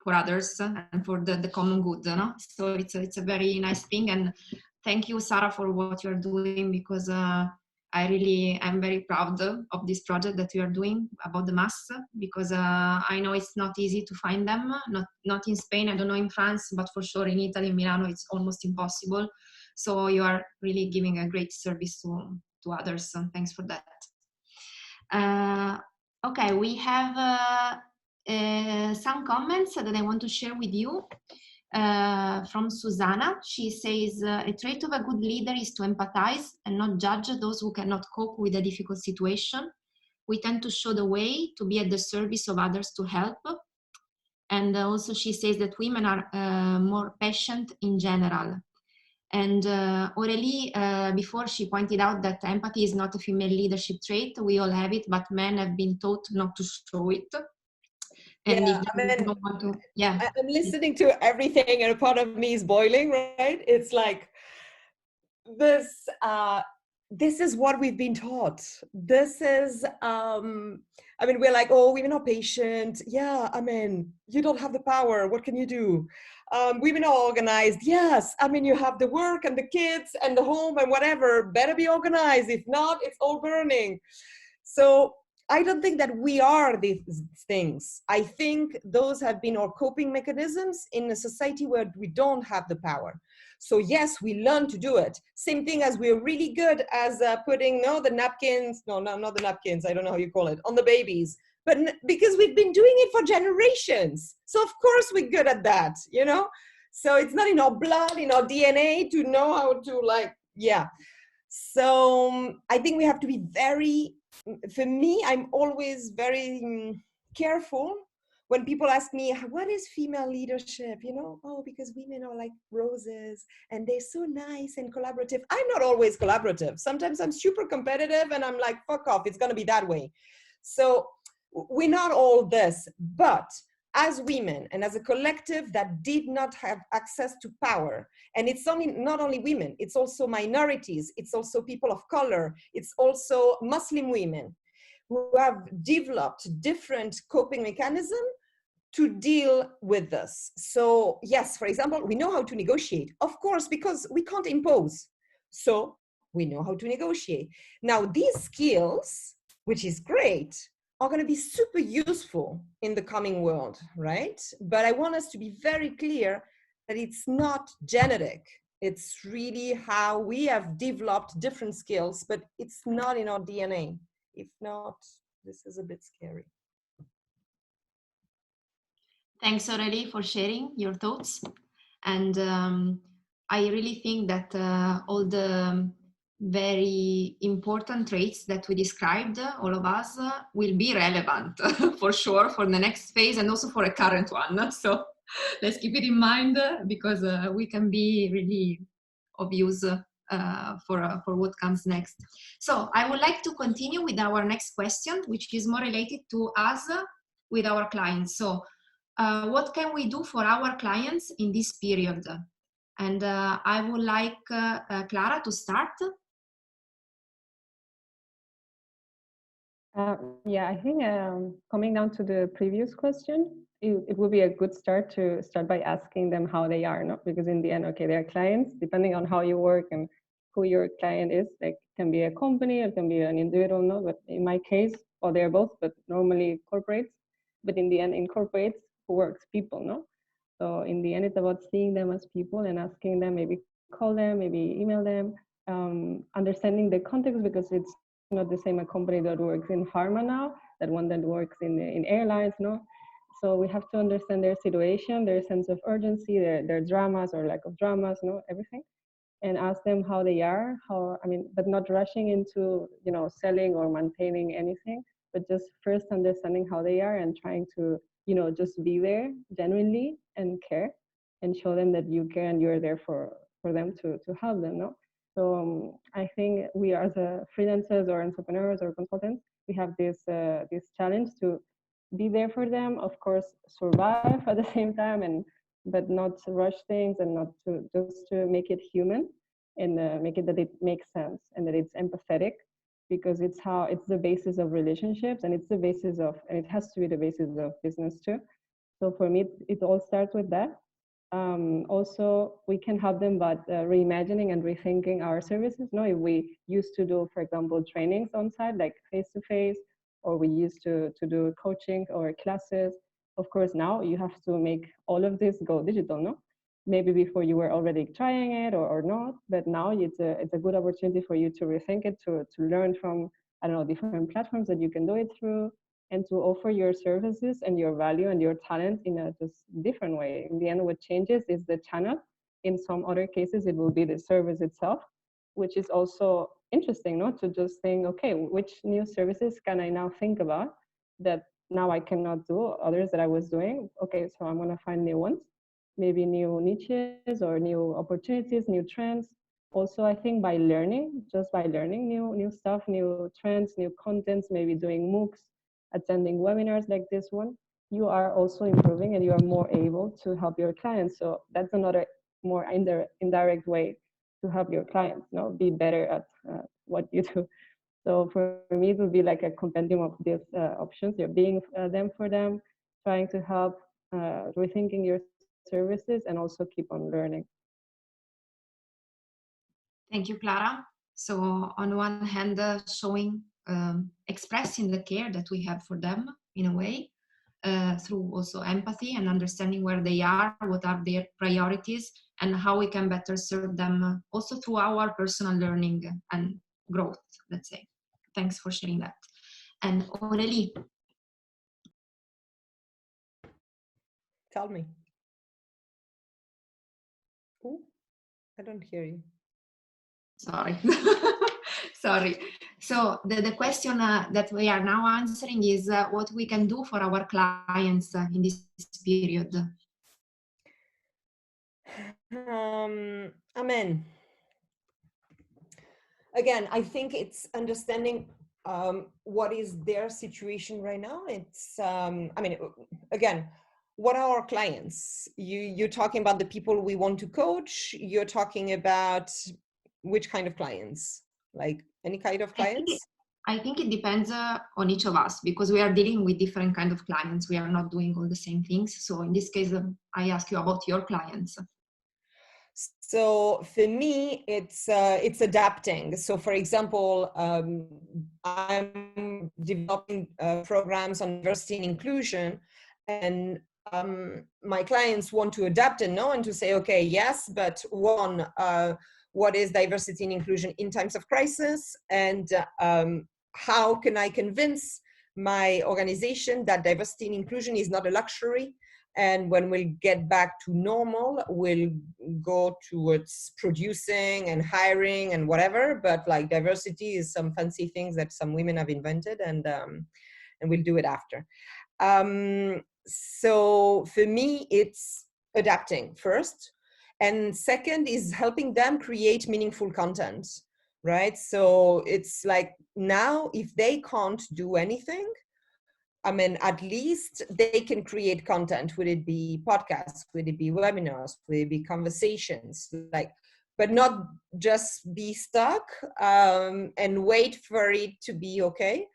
for others and for the common good, no? So it's a very nice thing. And thank you, Sara, for what you're doing, because I'm very proud of this project that you are doing about the masks, because I know it's not easy to find them, not in Spain, I don't know in France, but for sure in Italy, in Milano, it's almost impossible. So you are really giving a great service to others. So thanks for that. Okay, we have some comments that I want to share with you. From Susanna, she says, a trait of a good leader is to empathize and not judge those who cannot cope with a difficult situation. We tend to show the way, to be at the service of others to help. And also she says that women are more patient in general. And Aurélie, before, she pointed out that empathy is not a female leadership trait. We all have it, but men have been taught not to show it. And Yeah, if they don't want to, yeah. I'm listening to everything and a part of me is boiling, right? It's like this is what we've been taught. This is, I mean, we're like, oh, women are patient. Yeah, I mean, you don't have the power. What can you do? Women are organized. Yes, I mean, you have the work and the kids and the home and whatever. Better be organized. If not, it's all burning. So I don't think that we are these things. I think those have been our coping mechanisms in a society where we don't have the power. So yes, we learn to do it. Same thing as we're really good as putting the napkins, not the napkins, I don't know how you call it, on the babies. But because we've been doing it for generations. So of course we're good at that, you know? So it's not in our blood, in our DNA to know how to So I think we have to be very, for me, I'm always very careful when people ask me, what is female leadership? Oh, because women are like roses and they're so nice and collaborative. I'm not always collaborative. Sometimes I'm super competitive and I'm like, fuck off, it's gonna be that way. So we're not all this, but as women and as a collective that did not have access to power, and it's not only women, it's also minorities, it's also people of color, it's also Muslim women who have developed different coping mechanisms to deal with this. So yes, for example, we know how to negotiate, of course, because we can't impose. So we know how to negotiate. Now these skills, which is great, are going to be super useful in the coming world, right? But I want us to be very clear that it's not genetic. It's really how we have developed different skills, but it's not in our DNA. If not, this is a bit scary. Thanks, Aurélie, for sharing your thoughts. And I really think that all the very important traits that we described, all of us, will be relevant for sure for the next phase and also for a current one. So let's keep it in mind because we can be really of use for what comes next. So I would like to continue with our next question, which is more related to us with our clients. So what can we do for our clients in this period? And I would like Clara to start. Yeah, I think coming down to the previous question, it would be a good start to start by asking them how they are, no? Because in the end, okay, they're clients, depending on how you work and who your client is, like can be a company, it can be an individual, no? But in my case, well, they're both, but normally corporates. But in the end, in corporates, who works? People, no? So in the end, it's about seeing them as people and asking them, maybe call them, maybe email them, understanding the context, because it's not the same a company that works in pharma now, that one that works in airlines, no? So we have to understand their situation, their sense of urgency, their dramas or lack of dramas, no, everything, and ask them how they are, but not rushing into, selling or maintaining anything, but just first understanding how they are and trying to, just be there genuinely and care and show them that you care and you're there for them to help them, no? So I think we as freelancers or entrepreneurs or consultants, we have this challenge to be there for them, of course, survive at the same time, but not to rush things and not to just to make it human and make it that it makes sense and that it's empathetic, because it's the basis of relationships, and it's the basis of, and it has to be the basis of business too. So for me, it all starts with that. Also, we can help them by reimagining and rethinking our services. No, if we used to do, for example, trainings on site, like face-to-face, or we used to do coaching or classes. Of course, now you have to make all of this go digital, no? Maybe before you were already trying it or not, but now it's a good opportunity for you to rethink it, to learn from, I don't know, different platforms that you can do it through, and to offer your services and your value and your talent in a just different way. In the end, what changes is the channel. In some other cases, it will be the service itself, which is also interesting, no? To just think, okay, which new services can I now think about that now I cannot do, others that I was doing? Okay, so I'm gonna find new ones, maybe new niches or new opportunities, new trends. Also, I think by learning, just by learning new stuff, new trends, new contents, maybe doing MOOCs, attending webinars like this one, you are also improving and you are more able to help your clients. So that's another more indirect way to help your clients, no? Be better at what you do. So for me, it would be like a compendium of these options. You're being them for them, trying to help, rethinking your services, and also keep on learning. Thank you, Clara. So on one hand, showing, expressing the care that we have for them in a way, through also empathy and understanding where they are, what are their priorities, and how we can better serve them also through our personal learning and growth, let's say. Thanks for sharing that. And Aurélie. Tell me. Ooh, I don't hear you. Sorry. Sorry. So the question that we are now answering is what we can do for our clients in this period. Amen. Again, I think it's understanding what is their situation right now. It's, I mean, again, what are our clients? You're talking about the people we want to coach. You're talking about which kind of clients? Like any kind of clients? I think it depends on each of us, because we are dealing with different kind of clients. We are not doing all the same things. So in this case, I ask you about your clients. So for me, it's adapting. So for example, I'm developing programs on diversity and inclusion, and my clients want to adapt and know and to say, okay, yes, but one, what is diversity and inclusion in times of crisis, and how can I convince my organization that diversity and inclusion is not a luxury, and when we'll get back to normal, we'll go towards producing and hiring and whatever, but like diversity is some fancy things that some women have invented, and we'll do it after. So for me, it's adapting first. And second is helping them create meaningful content, right? So it's like now, if they can't do anything, I mean, at least they can create content. Would it be podcasts? Would it be webinars? Would it be conversations? Like, but not just be stuck and wait for it to be okay.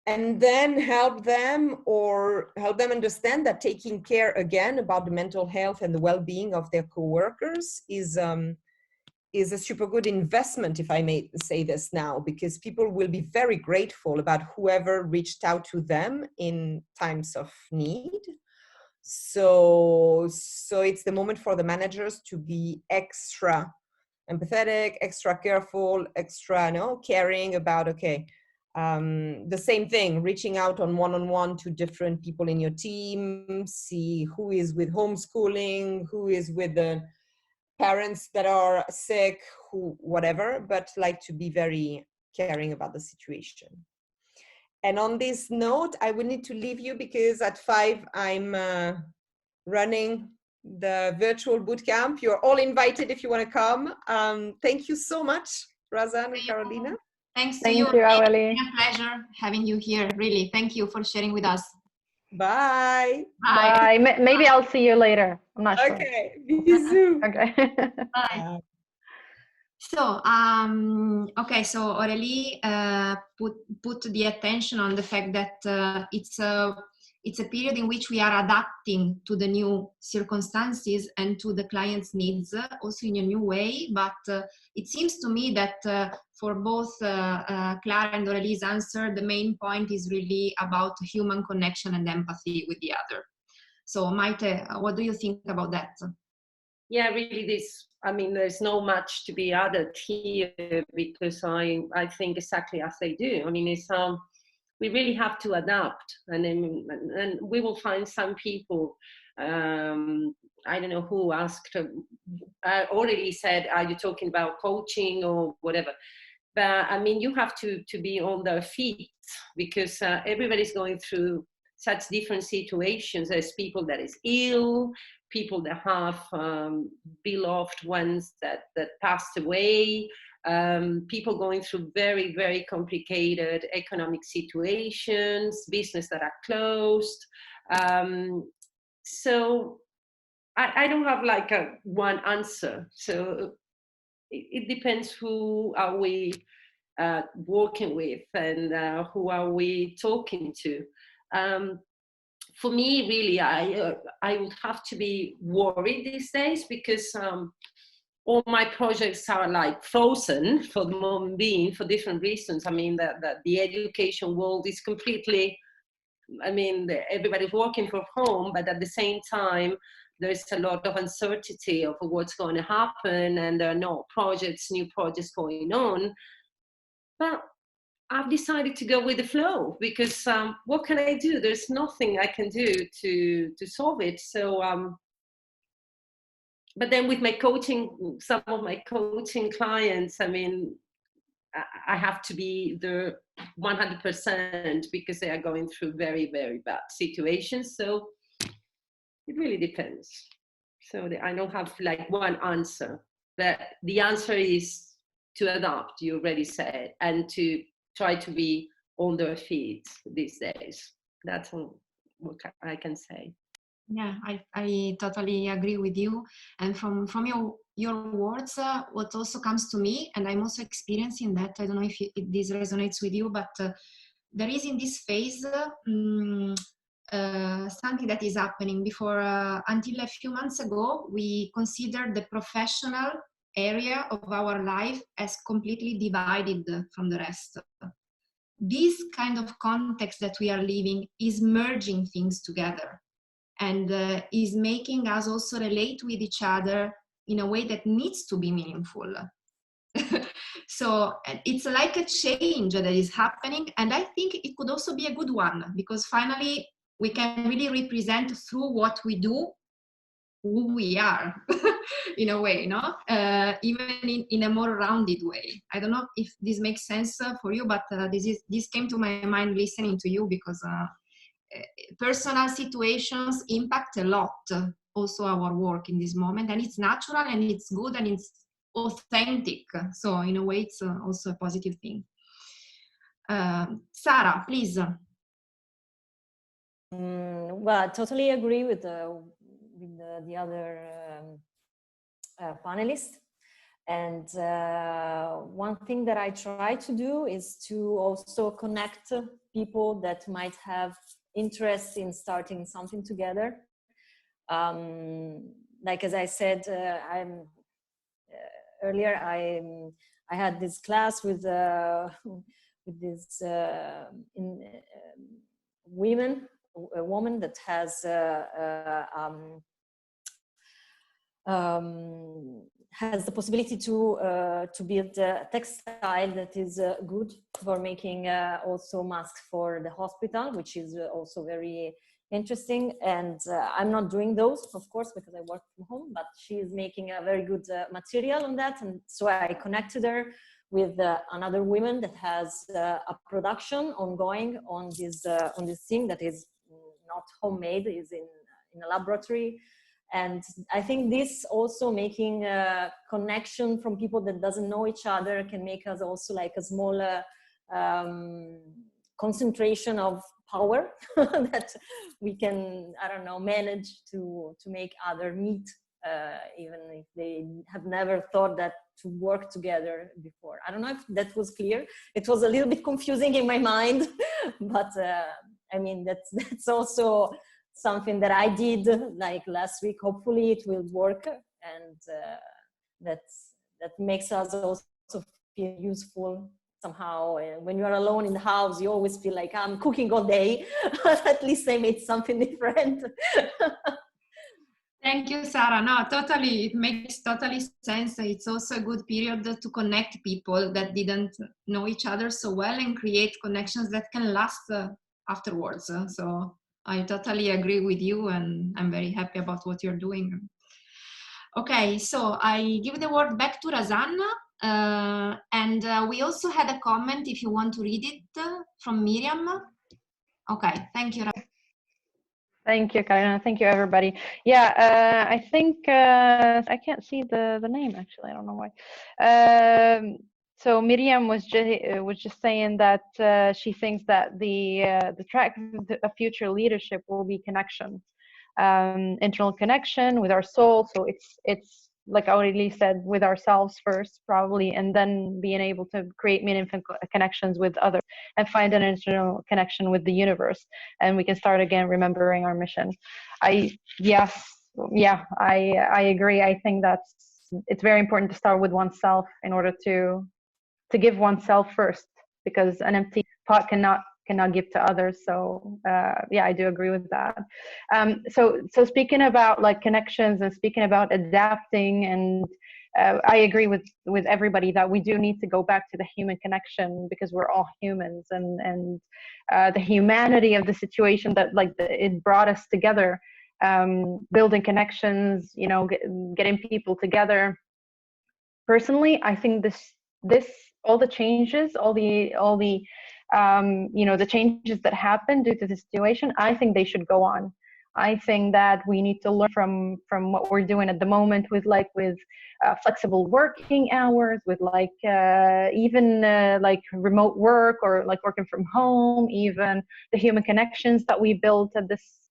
And then help them understand that taking care again about the mental health and the well-being of their coworkers is a super good investment, if I may say this now, because people will be very grateful about whoever reached out to them in times of need. So it's the moment for the managers to be extra empathetic, extra careful, extra caring about, okay, the same thing, reaching out on one-on-one to different people in your team, see who is with homeschooling, who is with the parents that are sick, who, whatever, but like to be very caring about the situation. And on this note, I will need to leave you because at 5, I'm running the virtual bootcamp. You're all invited if you want to come. Thank you so much, Razan and Carolina. Thanks to Thank you. you, Aurélie. It's been a pleasure having you here, really. Thank you for sharing with us. Bye. Bye. Maybe I'll see you later. I'm not sure. Okay. Bisous. Okay. Bye. So, okay, so Aurélie put the attention on the fact that it's a period in which we are adapting to the new circumstances and to the client's needs, also in a new way. But it seems to me that for both Clara and Aurélie's answer, the main point is really about human connection and empathy with the other. So, Maite, what do you think about that? Yeah, really, there's no much to be added here, because I think exactly as they do. I mean, it's we really have to adapt, and we will find some people. I don't know who asked. Already said, "Are you talking about coaching or whatever?" But I mean, you have to be on their feet, because everybody's going through such different situations. There's people that is ill, people that have beloved ones that passed away, people going through very, very complicated economic situations, business that are closed. So I don't have like one answer. So it depends who are we working with, and who are we talking to. For me, really, I would have to be worried these days, because all my projects are like frozen for the moment being, for different reasons. I mean, that the education world is completely, I mean, everybody's working from home, but at the same time, there's a lot of uncertainty of what's going to happen, and there are no new projects going on. But I've decided to go with the flow, because what can I do? There's nothing I can do to solve it. So, but then with my coaching, some of my coaching clients, I mean, I have to be the 100%, because they are going through very, very bad situations. So it really depends. So I don't have like one answer. But the answer is to adapt, you already said, and to try to be on their feet these days. That's what I can say. Yeah, I totally agree with you. And from your words, what also comes to me, and I'm also experiencing that, I don't know if this resonates with you, but there is in this phase something that is happening. Before, until a few months ago, we considered the professional area of our life as completely divided from the rest. This kind of context that we are living is merging things together, and is making us also relate with each other in a way that needs to be meaningful. So it's like a change that is happening, and I think it could also be a good one, because finally we can really represent through what we do who we are in a way, no? Even in a more rounded way. I don't know if this makes sense for you, but this came to my mind listening to you, because personal situations impact a lot also our work in this moment, and it's natural and it's good and it's authentic. So in a way, it's also a positive thing. Sara, please. Well, I totally agree with the other panelists. And one thing that I try to do is to also connect people that might have interest in starting something together. Like as I said, earlier, I had this class with this a woman that has the possibility to build a textile that is good for making also masks for the hospital, which is also very interesting. And I'm not doing those, of course, because I work from home, but she is making a very good material on that. And so I connected her with another woman that has a production ongoing on this thing that is not homemade, is in a laboratory. And I think this also making a connection from people that doesn't know each other can make us also like a smaller concentration of power that we can, I don't know, manage to make other meet, even if they have never thought that to work together before. I don't know if that was clear. It was a little bit confusing in my mind, but I mean, that's also something that I did like last week. Hopefully it will work, and that makes us also feel useful somehow. When you're alone in the house, you always feel like I'm cooking all day. At least I made something different. Thank you, Sara. No, totally, it makes totally sense. It's also a good period to connect people that didn't know each other so well and create connections that can last afterwards. So I totally agree with you, and I'm very happy about what you're doing. Okay, so I give the word back to Razan, and we also had a comment, if you want to read it, from Miriam. Okay, thank you. Thank you, Carolina. Thank you, everybody. Yeah, I think I can't see the name actually. I don't know why. So Miriam was just saying that she thinks that the track of future leadership will be connection, internal connection with our soul. So it's like Aurélie said, with ourselves first, probably, and then being able to create meaningful connections with others and find an internal connection with the universe. And we can start again remembering our mission. I agree. I think it's very important to start with oneself in order to give oneself first, because an empty pot cannot give to others. So yeah, I do agree with that. So speaking about like connections and speaking about adapting, and I agree with everybody that we do need to go back to the human connection, because we're all humans, and the humanity of the situation that it brought us together, building connections, you know, getting people together. Personally, I think this all the changes, all the you know, the changes that happened due to the situation, I think they should go on. I think that we need to learn from what we're doing at the moment with flexible working hours, with even like remote work, or like working from home, even the human connections that we built at this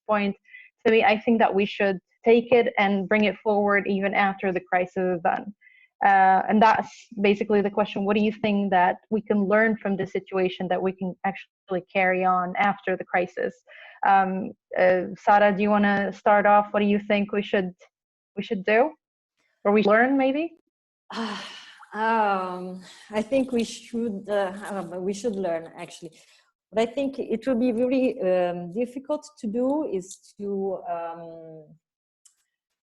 point. To me, I think that we should take it and bring it forward even after the crisis is done. And that's basically the question. What do you think that we can learn from this situation that we can actually carry on after the crisis? Sara, do you want to start off? What do you think we should do, or we learn maybe? I think we should learn, actually. What I think it will be very difficult to do is to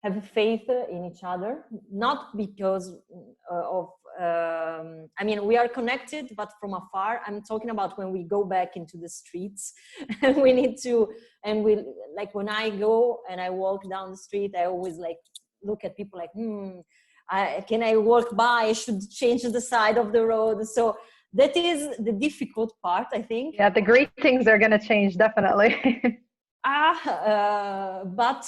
have faith in each other, not because of, I mean, we are connected, but from afar. I'm talking about when we go back into the streets and we need to, and we, like when I go and I walk down the street, I always like look at people like, can I walk by? I should change the side of the road. So that is the difficult part, I think. Yeah, the great things are going to change, definitely. But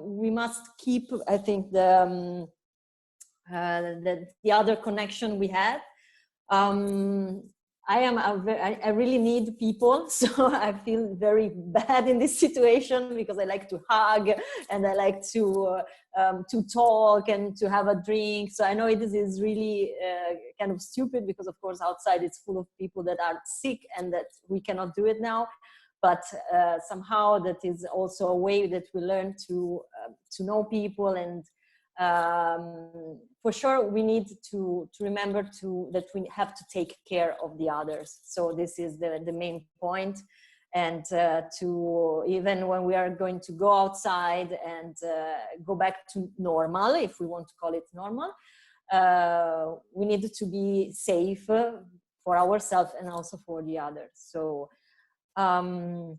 we must keep, I think, the other connection we had. I really need people, so I feel very bad in this situation, because I like to hug and I like to talk and to have a drink. So I know it is really kind of stupid, because of course outside it's full of people that are sick and that we cannot do it now. But somehow that is also a way that we learn to know people, and for sure we need to remember that we have to take care of the others. So this is the main point. And to, even when we are going to go outside and go back to normal, if we want to call it normal, we need to be safe for ourselves and also for the others. So I'm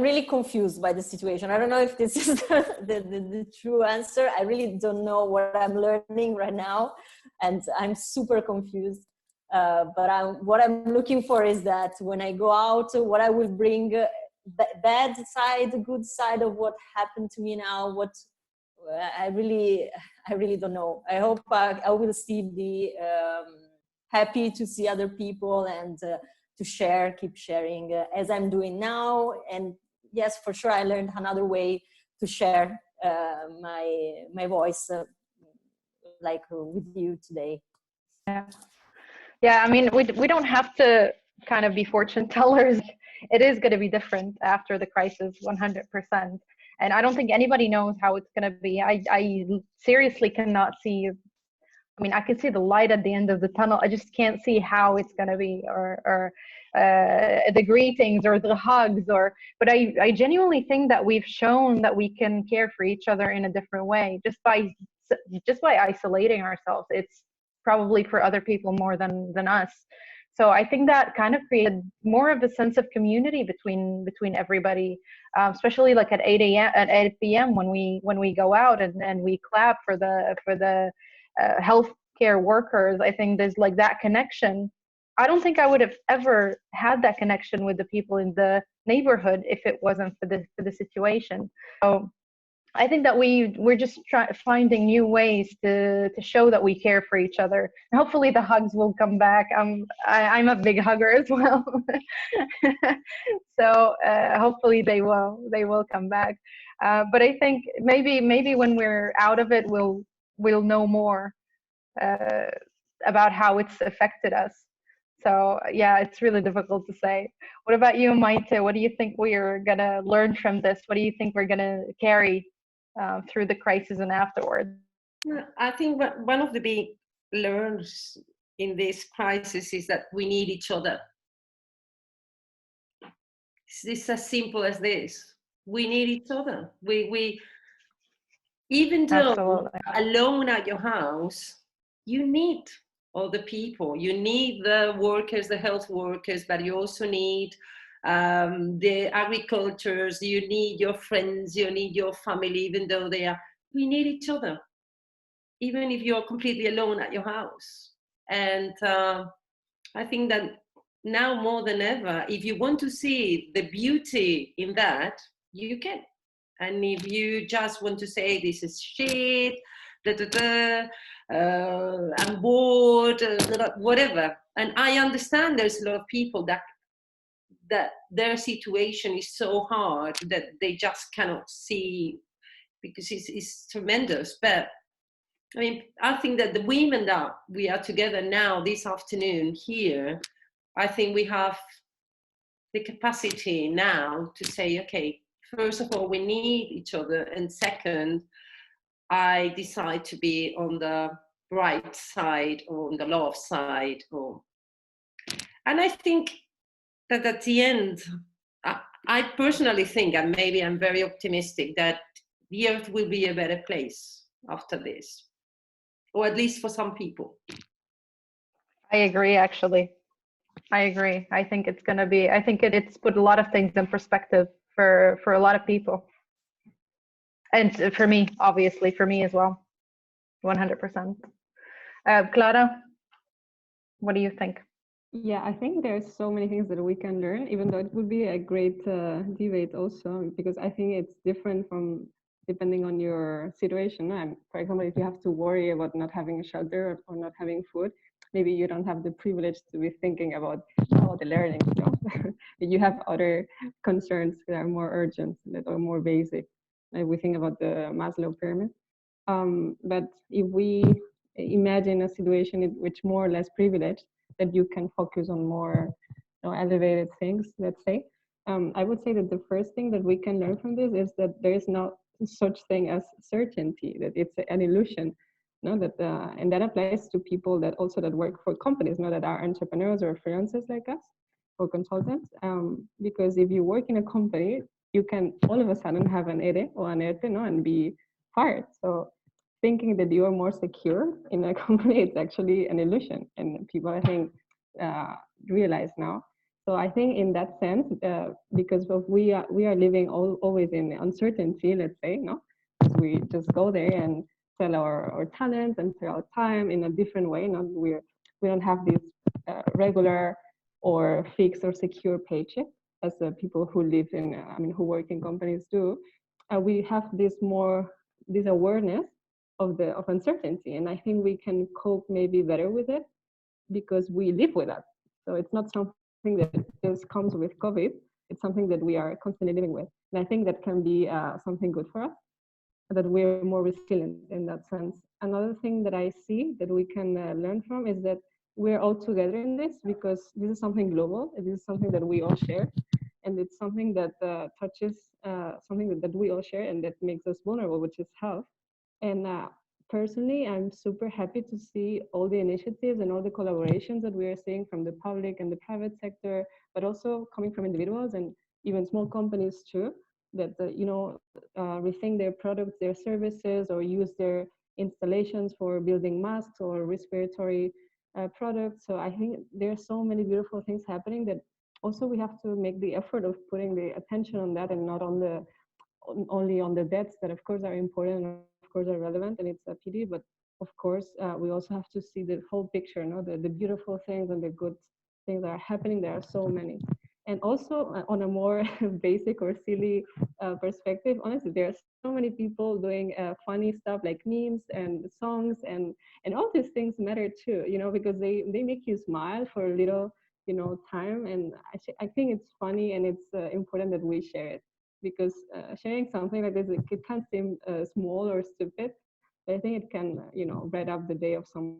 really confused by the situation. I don't know if this is the true answer. I really don't know what I'm learning right now, and I'm super confused. But what I'm looking for is that when I go out, what I will bring, bad side, good side of what happened to me now. What I really don't know. I hope I will see the happy to see other people and to share, keep sharing as I'm doing now. And yes, for sure, I learned another way to share my voice like with you today. Yeah, I mean, we don't have to kind of be fortune tellers. It is going to be different after the crisis, 100%. And I don't think anybody knows how it's going to be. I seriously cannot see. I mean, I can see the light at the end of the tunnel. I just can't see how it's going to be, or the greetings or the hugs, but I genuinely think that we've shown that we can care for each other in a different way just by isolating ourselves. It's probably for other people more than us. So I think that kind of created more of a sense of community between everybody, especially like at 8 p.m. when we go out and we clap for the healthcare workers. I think there's like that connection. I don't think I would have ever had that connection with the people in the neighborhood if it wasn't for the situation. So I think that we're just finding new ways to show that we care for each other. And hopefully the hugs will come back. I'm a big hugger as well, so hopefully they will come back. But I think maybe when we're out of it, we'll know more about how it's affected us. So yeah, it's really difficult to say. What about you, Maite? What do you think we're gonna learn from this? What do you think we're gonna carry through the crisis and afterwards? I think one of the big learns in this crisis is that we need each other. It's as simple as this. We need each other. We even though Absolutely. alone at your house, you need other people. You need the workers, the health workers, but you also need the agricultures, you need your friends, you need your family, even though we need each other, even if you're completely alone at your house. And I think that now more than ever, if you want to see the beauty in that, you can. And if you just want to say this is shit, I'm bored, whatever. And I understand there's a lot of people that their situation is so hard that they just cannot see, because it's tremendous. But I mean, I think that the women that we are together now this afternoon here, I think we have the capacity now to say, okay, first of all, we need each other. And second, I decide to be on the right side or on the love side. And I think that at the end, I personally think, and maybe I'm very optimistic, that the earth will be a better place after this, or at least for some people. I agree, actually. I agree. I think it's going to be, I think it's put a lot of things in perspective for a lot of people. And for me, obviously, for me as well, 100%. Clara, what do you think? Yeah, I think there's so many things that we can learn, even though it would be a great debate also, because I think it's different from depending on your situation. And for example, if you have to worry about not having shelter or not having food, maybe you don't have the privilege to be thinking about the learning stuff. You have other concerns that are more urgent, that are more basic. Like we think about the Maslow pyramid. But if we imagine a situation in which more or less privileged, that you can focus on more elevated things, let's say. I would say that the first thing that we can learn from this is that there is no such thing as certainty, that it's an illusion. No, that and that applies to people that work for companies, that are entrepreneurs or freelancers like us, or consultants. Because if you work in a company, you can all of a sudden have an ERE or an ERTE, and be fired. So thinking that you are more secure in a company, it's actually an illusion, and people, I think, realize now. So I think in that sense, because we are living always in uncertainty, let's say, we just go there and sell our talents and sell our time in a different way. We don't have this regular or fixed or secure paycheck as the people who live in, who work in companies do. We have this awareness of uncertainty, and I think we can cope maybe better with it because we live with that. So it's not something that just comes with COVID. It's something that we are constantly living with. And I think that can be something good for us, that we're more resilient in that sense. Another thing that I see that we can learn from is that we're all together in this, because this is something global. This is something that we all share. And it's something that touches something that we all share and that makes us vulnerable, which is health. And personally, I'm super happy to see all the initiatives and all the collaborations that we are seeing from the public and the private sector, but also coming from individuals and even small companies too, that rethink their products, their services, or use their installations for building masks or respiratory products. So I think there are so many beautiful things happening that also we have to make the effort of putting the attention on that, and not on the only on the deaths that of course are important and of course are relevant, and it's a pity, but of course we also have to see the whole picture, the beautiful things and the good things that are happening. There are so many. And also on a more basic or silly perspective, honestly, there are so many people doing funny stuff like memes and songs, and all these things matter too, because they make you smile for a little time. And I think it's funny, and it's important that we share it, because sharing something like this, it can seem small or stupid, but I think it can brighten up the day of someone.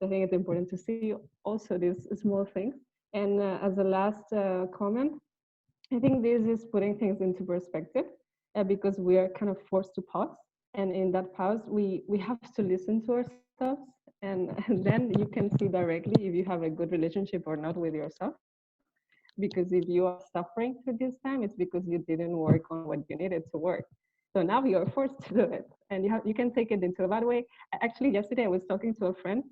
I think it's important to see also these small things. And as a last comment, I think this is putting things into perspective, because we are kind of forced to pause. And in that pause, we have to listen to ourselves. And then you can see directly if you have a good relationship or not with yourself. Because if you are suffering through this time, it's because you didn't work on what you needed to work. So now you're forced to do it. And you can take it into a bad way. Actually, yesterday I was talking to a friend,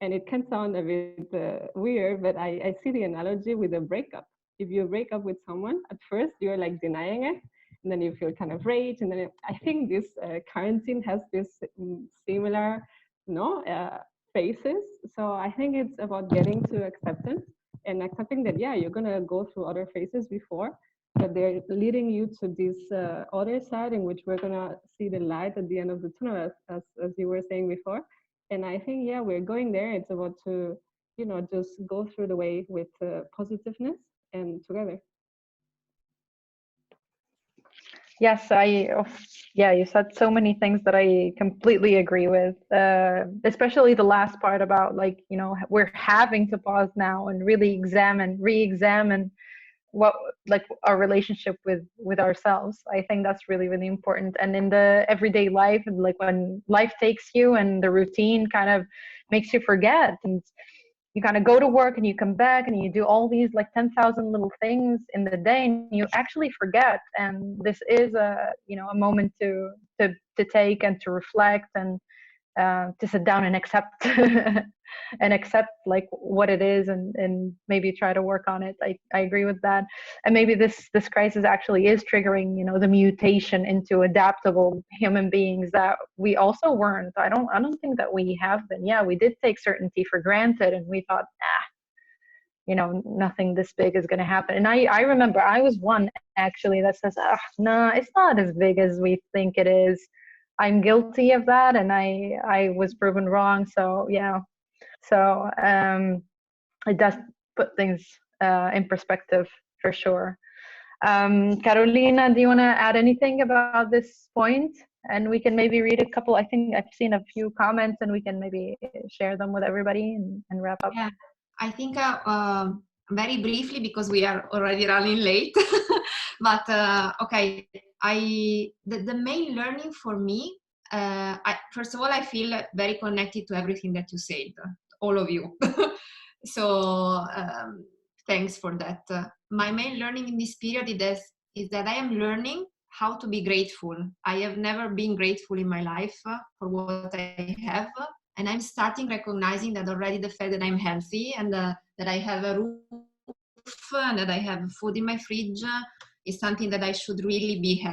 and it can sound a bit weird, but I see the analogy with a breakup. If you break up with someone, at first you're like denying it, and then you feel kind of rage. And then I think this quarantine has this similar phases. So I think it's about getting to acceptance, and accepting that, yeah, you're gonna go through other phases before, but they're leading you to this other side in which we're gonna see the light at the end of the tunnel, as you were saying before. And I think, yeah, we're going there. It's about to, just go through the way with positiveness and together. Yes, you said so many things that I completely agree with, especially the last part about we're having to pause now and really re-examine what our relationship with ourselves. I think that's really, really important. And in the everyday life, and when life takes you and the routine kind of makes you forget, and you kind of go to work and you come back and you do all these 10,000 little things in the day, and you actually forget. And this is a moment to take and to reflect, and to sit down and accept and accept what it is, and maybe try to work on it. I agree with that. And maybe this crisis actually is triggering the mutation into adaptable human beings that we also weren't. I don't think that we have been. Yeah, we did take certainty for granted, and we thought, nothing this big is going to happen. And I remember I was one actually that says, no, it's not as big as we think it is. I'm guilty of that, and I was proven wrong. So yeah, so it does put things in perspective for sure. Carolina, do you want to add anything about this point? And we can maybe read a couple. I think I've seen a few comments, and we can maybe share them with everybody and wrap up. Yeah, I think very briefly, because we are already running late. But okay, the main learning for me, first of all, I feel very connected to everything that you said, all of you. So thanks for that. My main learning in this period is that I am learning how to be grateful. I have never been grateful in my life for what I have. And I'm starting recognizing that already the fact that I'm healthy, and that I have a roof, and that I have food in my fridge is something that I should really be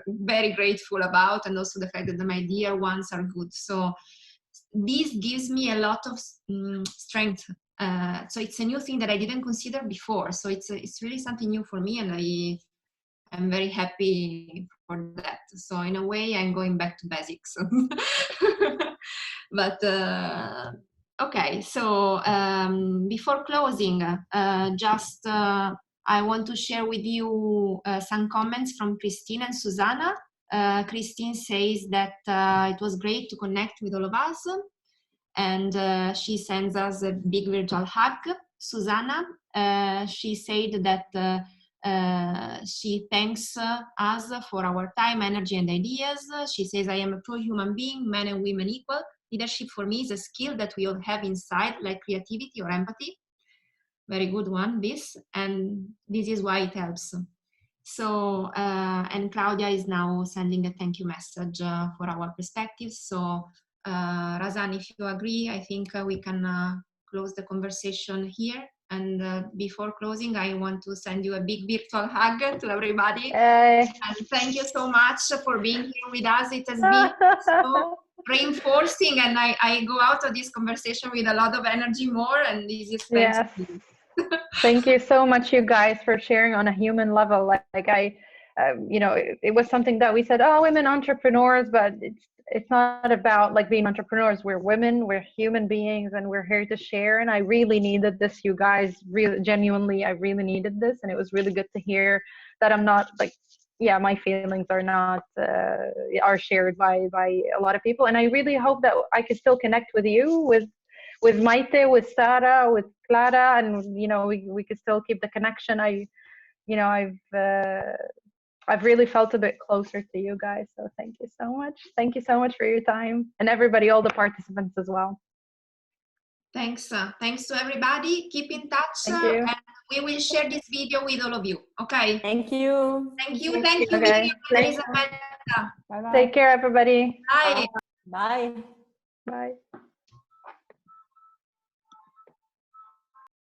very grateful about. And also the fact that my dear ones are good. So this gives me a lot of strength. So it's a new thing that I didn't consider before. So it's really something new for me, and I'm very happy for that. So in a way, I'm going back to basics. But Okay, so before closing, I want to share with you some comments from Christine and Susanna. Christine says that it was great to connect with all of us, and she sends us a big virtual hug. Susanna, she said that she thanks us for our time, energy, and ideas. She says, I am a true human being, men and women equal. Leadership for me is a skill that we all have inside, like creativity or empathy. Very good one, this. And this is why it helps. So, and Claudia is now sending a thank you message for our perspectives. So, Razan, if you agree, I think we can close the conversation here. And before closing, I want to send you a big virtual hug to everybody. And thank you so much for being here with us. It has been so reinforcing, and I go out of this conversation with a lot of energy more, and this is thanks to you. Thank you so much, you guys, for sharing on a human level. Like you know, it was something that we said, oh, women entrepreneurs, but it's not about like being entrepreneurs. We're women, we're human beings, and we're here to share. And I really needed this, you guys. Really, genuinely, I really needed this, and it was really good to hear that I'm not like, yeah, my feelings are not are shared by a lot of people. And I really hope that I can still connect with you, with Maite, with Sara, with Clara, and you know, we could still keep the connection. I've really felt a bit closer to you guys, so thank you so much. Thank you so much for your time, and everybody, all the participants as well. Thanks. Thanks to everybody. Keep in touch. Thank you. And we will share this video with all of you. Okay. Thank you. Thank you. Thank you, Okay. Elizabeth. Bye-bye. Take care, everybody. Bye. Bye. Bye.